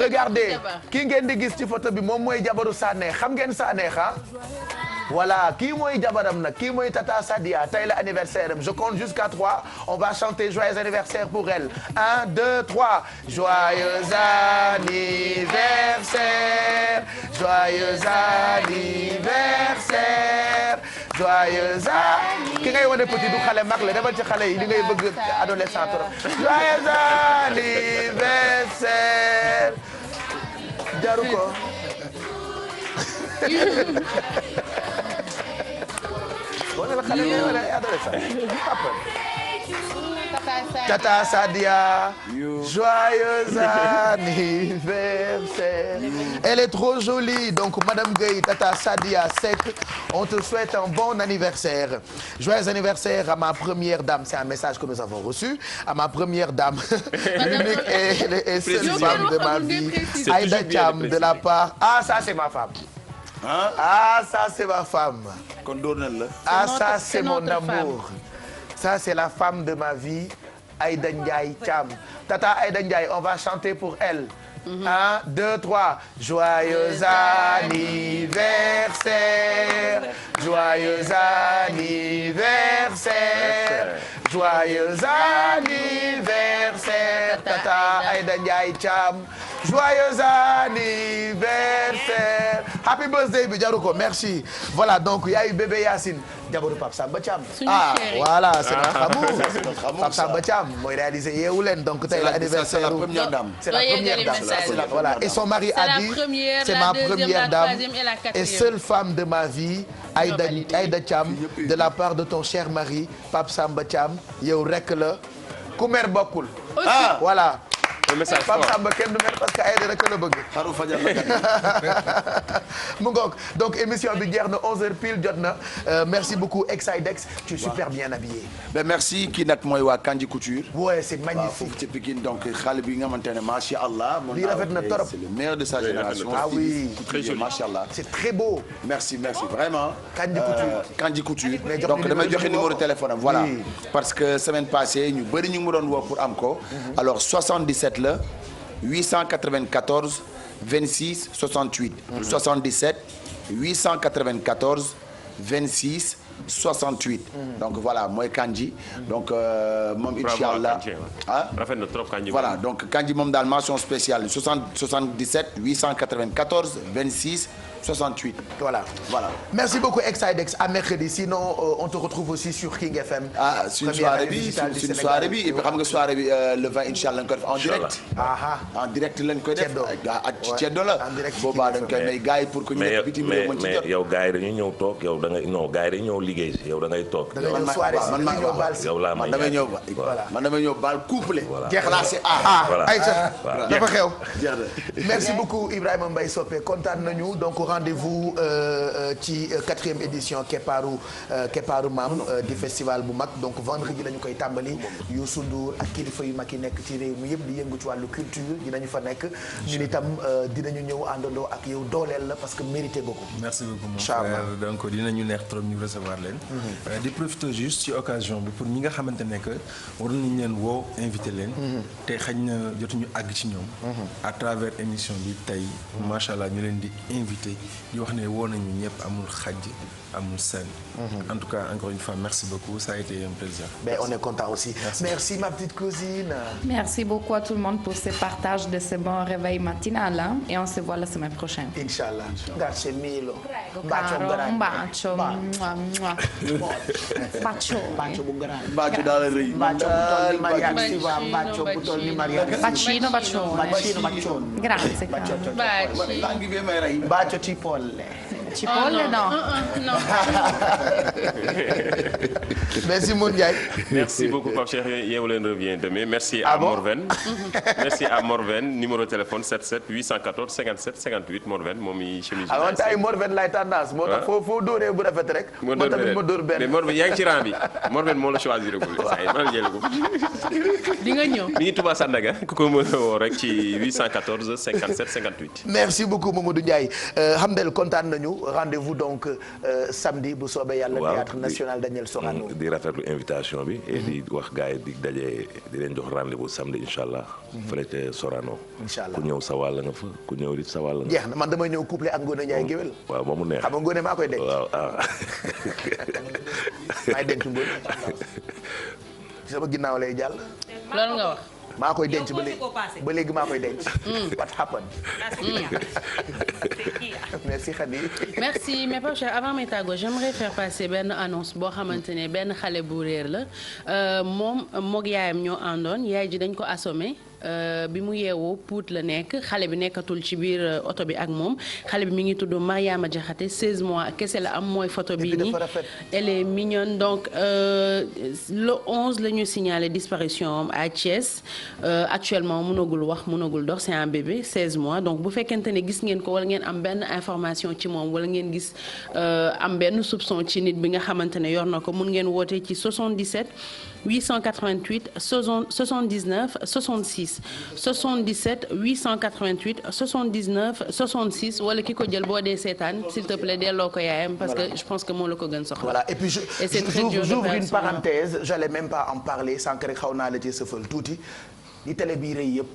regardez ki ngeen di gis ci photo bi moom mooy jabaru Saner xam ngeen Saner ah voilà kii mooy jabaram nag kii mooy Tata Sadia tey la anniversaire am je compte jusqu'à 3 on va chanter joyeux anniversaire pour elle 1 2 3 joyeux anniversaire joyeux anniversaire joyeux ki ngay wane petit du xale mag la demal ci xale yi li ngay bëgg adolescent trop joyeux anniversaire jaru ko wala la xale ngay wane adolescent Tata Sadia, joyeux anniversaire. Elle est trop jolie. Donc, Madame Gueye, Tata Sadia Seck, on te souhaite un bon anniversaire. Joyeux anniversaire à ma première dame. C'est un message que nous avons reçu. À ma première dame, l'unique et seule femme de ma vie, Aïda Thiam, de la part... Ah, ça, c'est ma femme. Hein? Ah, ça, c'est ma femme. Ah, ça, c'est mon amour. Ça, c'est la femme de ma vie, Aïda Ndiaye Thiam. Tata Aïda Ndiaye, on va chanter pour elle. 1, 2, 3. Joyeux anniversaire. Joyeux anniversaire. Joyeux anniversaire. Tata Aïda Ndiaye Thiam. Joyeux anniversaire. Happy birthday bi jaru ko merci. Voilà donc il y a eu bébé Yacine. jabaru Pape Samba Thiam. Ah voilà c'est notre amour. Pape Samba Thiam mooy réalisé Yeewu Leen donc tey la anniversaire. C'est la première dame. C'est la première dame. Voilà et son mari a dit c'est ma première dame et seule femme de ma vie Aïda Thiam de la part de ton cher mari Pape Samba Thiam yow rek la ku mer bokkul. Ah voilà. Le message fort Pape Samba kenn du mer parce que Aïda rek la bëgg. xaru fajar la mu ngoog donc émission bi jeex na 11h pile jot na merci beaucoup Exidex tu es super bien habillé. Ben merci kii nag mooy waa Kandji Couture. Ouais c'est magnifique. foofu ci Pikine donc xale bi nga xamante ne macha allah. lii rafet na torop c'est le meilleur de sa génération. Ah oui très joli macha allah. C'est très beau. Merci vraiment. Kandji Couture. Kandji Couture. donc damay joxe numéro de téléphone am voilà. parce que semaine passée ñu bëri ñu ngi ma doon woo pour am ko. alors 77 la 894 26 68. 77 894 26 68. donc voilà mooy Kandji. donc moom incha allah ah rafet na trop Kandji. voilà donc Kandji moom daal mention spéciale 77 894 26 68. Voilà. Merci beaucoup Exidex à mercredi sinon on te retrouve aussi sur King FM. Ah suñu soirée bi suñu soirée bi et puis xam nga soirée bi le 20 inchallah lañ koy def en direct. En direct lañ koy def ak ci ceddo la. boobaa dañ koy may gars yi pour que ñu nekk bitim réew mën ci jot. mais yow gars yi dañuy ñëw toog yow da ngay non gars yi dañuy ñëw liggéey si yow da ngay toog. man damay ñëw baal couple. classé A. Aïcha dafa xew. Merci beaucoup Ibrahima Mbaye Sopé kontaan nañu donc rendez-vous ci 4e édition Keppaaru Maam di festival bu mag donc vendredi lañu koy tàmbali Youssou Ndour ak kilifa yu mag yi nekk ci réew mi yëpp di yëngu ci wàllu culture dinañu fa nekk ñun itam dinañu ñëw àndandoo ak yow dooleel la parce que mérité nga ko. Merci beaucoup mon frère donc dinañu neex trop ñu recevoir leen. di profiter juste ci occasion bi pour ñi nga xamante ne que war nañu leen woo invité leen. te xañ na jotuñu àgg ci ñoom. à travers émission bi tey macha allah ñu leen di invité. di wax ne woo nañu ñëpp amul xaj amul seen. En tout cas encore une fois merci beaucoup ça a été un plaisir. Mais on est content aussi. Merci ma petite cousine. Merci beaucoup à tout le monde pour ce partage de ce bon réveil matinal hein? Et on se voit la semaine prochaine. Inchallah. Grazie mille. Bacio bu grande. Bacio daal rëy. Bacino bacione. Grazie. Bacio cipolle. Cipolle no. Merci Mour Ndiaye. Merci beaucoup Pape Cheikh Yeewu Leen revient demain. Merci à Morven. Merci à Morven numéro de téléphone 77 814 57 58 Morven moom i chemise. avant tay Morven lay tendance moo tax foo dóoree bu rafet rek. moo dóor benn mais Morven yaa ngi ci rang bi Morven moo la choisir ko saa yi mën jël ko. di nga ñëw. mi ngi Touba Sandaga ku ko mën a woo rek ci 814 57 58. Merci beaucoup Mamadou Ndiaye Hamdel kontaan nañu rendez-vous donc samedi bu soobee yàlla. théâtre national Daniel Sorano. di rafetlu invitation bi. et di wax gars yi di daje di leen jox rendez-vous samedi incha allah. fële ca Sorano. incha allah ku ñëw sa wàll nga fa ku ñëw it sa wàll nga. jeex na man damay ñëw couplé ak Ngoné Ndiaye géwél. waaw ba mu neex xam nga Ngoné maa koy denc. waaw maay denc Ngoné. sama ginnaaw lay jàll. loolu nga wax. maa koy denc ba léegi maa koy denc. what happened. merci Khady. merci mais pas cher avant mes tàggoo j'aimerais faire passer benn annonce boo xamante ne benn xale bu réer la moom moog yaayam ñoo àndoon yaay ji dañ ko assommé. bi mu yeewoo Pout la nekk xale bi nekkatul ci biir oto bi ak moom xale bi mi ngi tudd Mariama Diakhaté 16 mois kese la am mooy photo bii nii elle est mignonne donc le 11 la ñu signalé disparition am à Thiès actuellement mënagul wax mënagul dox c'est un bébé 16 mois donc bu fekkente ne gis ngeen ko wala ngeen am benn information ci moom wala ngeen gis am benn soupçon ci nit bi nga xamante ne yor na ko mun ngeen woote ci 77 888 79 66 77 888 79 66 wala ki ko jël boo dee seetaan s'il te plaît delloo ko yaayam parce que je pense que moo la ko gën soxla. voilà et puis j'ouvre une parenthèse j'allais même pas en parler sànq rek xaw naa la ci sëfal tuuti li télé bii rëy yëpp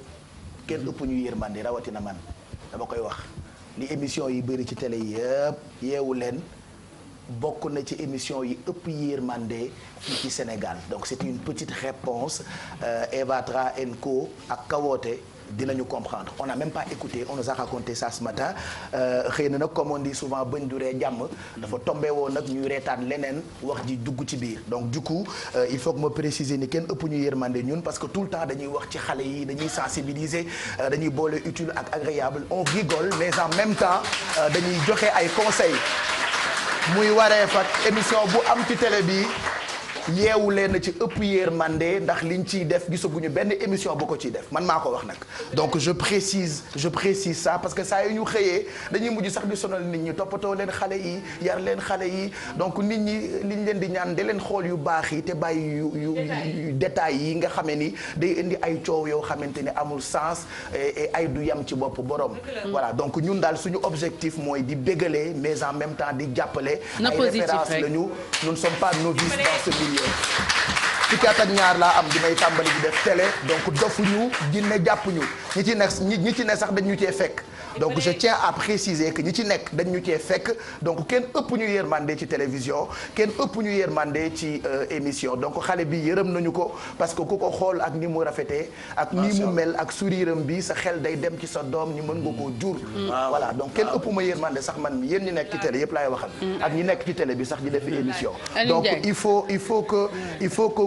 kenn ëpp ñu yërmande rawatina man dama koy wax li émission yi bëri ci télé yëpp yeewu leen. bokk na ci émission yi ëpp yërmande fii ci Sénégal donc c'est une petite réponse Eva Tra & Co ak Kawoote dinañu comprendre on n'a même pas écouté on nous a raconté ça ce matin xëy na nag comme on dit souvent bañ duree jàmm dafa tombé woon nag ñuy reetaan leneen wax ji dugg ci biir donc du coup il faut que ma préciser ni kenn ëpp ñu yërmande ñun parce que tout le temps dañuy wax ci xale yi dañuy sensibiliser dañuy boole utile ak agréable on rigole mais en même temps dañuy joxe ay conseils muy waree fat émission bu am ci télé bi yeewu leen ci ëpp yërmande ndax liñ ciy def gisaguñu benn émission bu ko ciy def man maa ko wax nag donc je précise ça parce que saa yu ñu xëyee dañuy mujj sax di sonal nit ñi toppatoo leen xale yi yar leen xale yi donc nit ñi liñ leen di ñaan di leen xool yu baax yi te bàyyi yu détails yi nga xamee ni day indi ay coow yoo xamante ni amul sens et ay du yam ci bopp borom. voilà donc ñun daal suñu objectif mooy di bégalee mais en même temps di jàppale. ay références la ñu nous ne sommes pas novices dans ce milieu. fukki at ak ñaar laa am dinay tàmbali di def télé donc dofuñu jinne jàppuñu ñi ci ne sax dañ ñu cee fekk donc je tiens à préciser que ñi ci nekk dañ ñu cee fekk donc kenn ëpp ñu yërmande ci télévision kenn ëpp ñu yërmande ci émission donc xale bi yërëm nañu ko parce que ku ko xool ak ni mu rafetee ak ni mu mel ak souriram bi sa xel day dem ci sa doom ñi mën nga koo jur voilà donc kenn ëpp ma yërmande sax man yéen ñi nekk ci télé yëpp laay waxal ak ñi nekk ci télé bi sax di def émission donc il faut que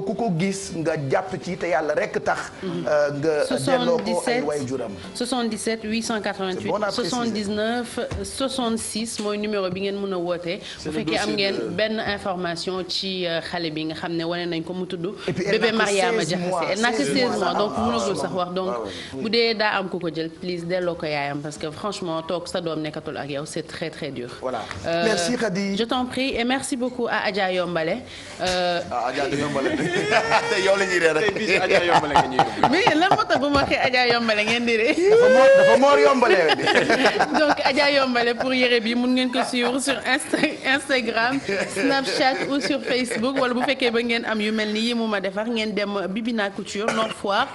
ku ko gis nga jàpp ci te yàlla rek tax nga delloo ko ay waajuram 77 888 79 66 mooy numéro bi ngeen mën a woote bu fekkee am ngeen benn information ci xale bi nga xam ne wane nañ ko mu tudd bébé Mariama Diakhaté naka 16 mois donc mënagul sax wax donc bu dee daa am ku ko jël please delloo ko yaayam parce que franchement toog sa doom nekkatul ak yow c'est très très dur voilà merci Khady je t'en prie et merci beaucoup à Adja Yombale Adja Yombale yow la ñuy ree rek bis Adja Yombale nga ñuy mais lan moo tax bu ma waxee Adja Yombale ngeen di ree dafa moor Yombale donc Adja Yombale pour yére bi mun ngeen ko suivre sur Instagram Snapchat ou sur Facebook wala bu fekkee ba ngeen am yu mel ni yi mu ma defar ngeen dem Bibina Couture Nord Foire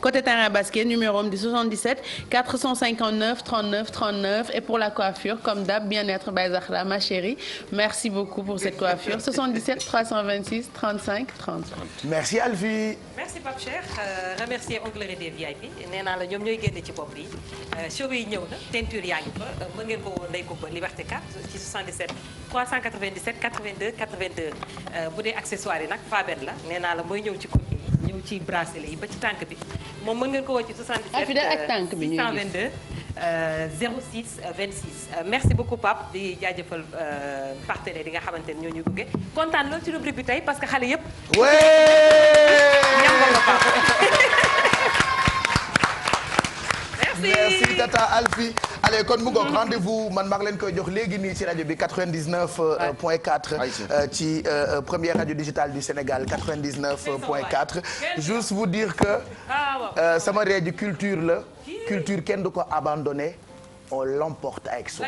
côté terrain basket numéro am di 77 459 39 39 et pour la coiffure comme d'hab bien-être by Zahra ma chérie merci beaucoup pour cette coiffure 77 326 35 30. merci Alfie. merci Pape Cheikh remercier Onglerie des VIP nee naa la ñoom ñooy génne ci bopp yi show yi ñëw na teinture yaa ngi fa mën ngeen ko woo Ndeye Coumba Liberté 4 ci 77 397 82 82 bu dee accessoire yi nag Faben la nee naa la mooy ñëw ci côté yi ñëw ci bracelet yi ba ci tànk bi moom mën ngeen ko woo ci 77 ak tànk bi 622 06 26 merci beaucoup Pape di jaajëfal partenaires yi nga xamante ne ñoo ñu gunge kontaan loolu ci rubrique bi tey parce que xale yëpp. ñam nga Pape. merci Tata Alfie allez kon mu ngoog rendez-vous man maa ngi leen koy jox léegi nii ci rajo bi 99.4 ci première radio digitale du Sénégal 99.4 juste vous dire que sama rajo culture la culture kenn du ko abandonné on l'emporte avec soi.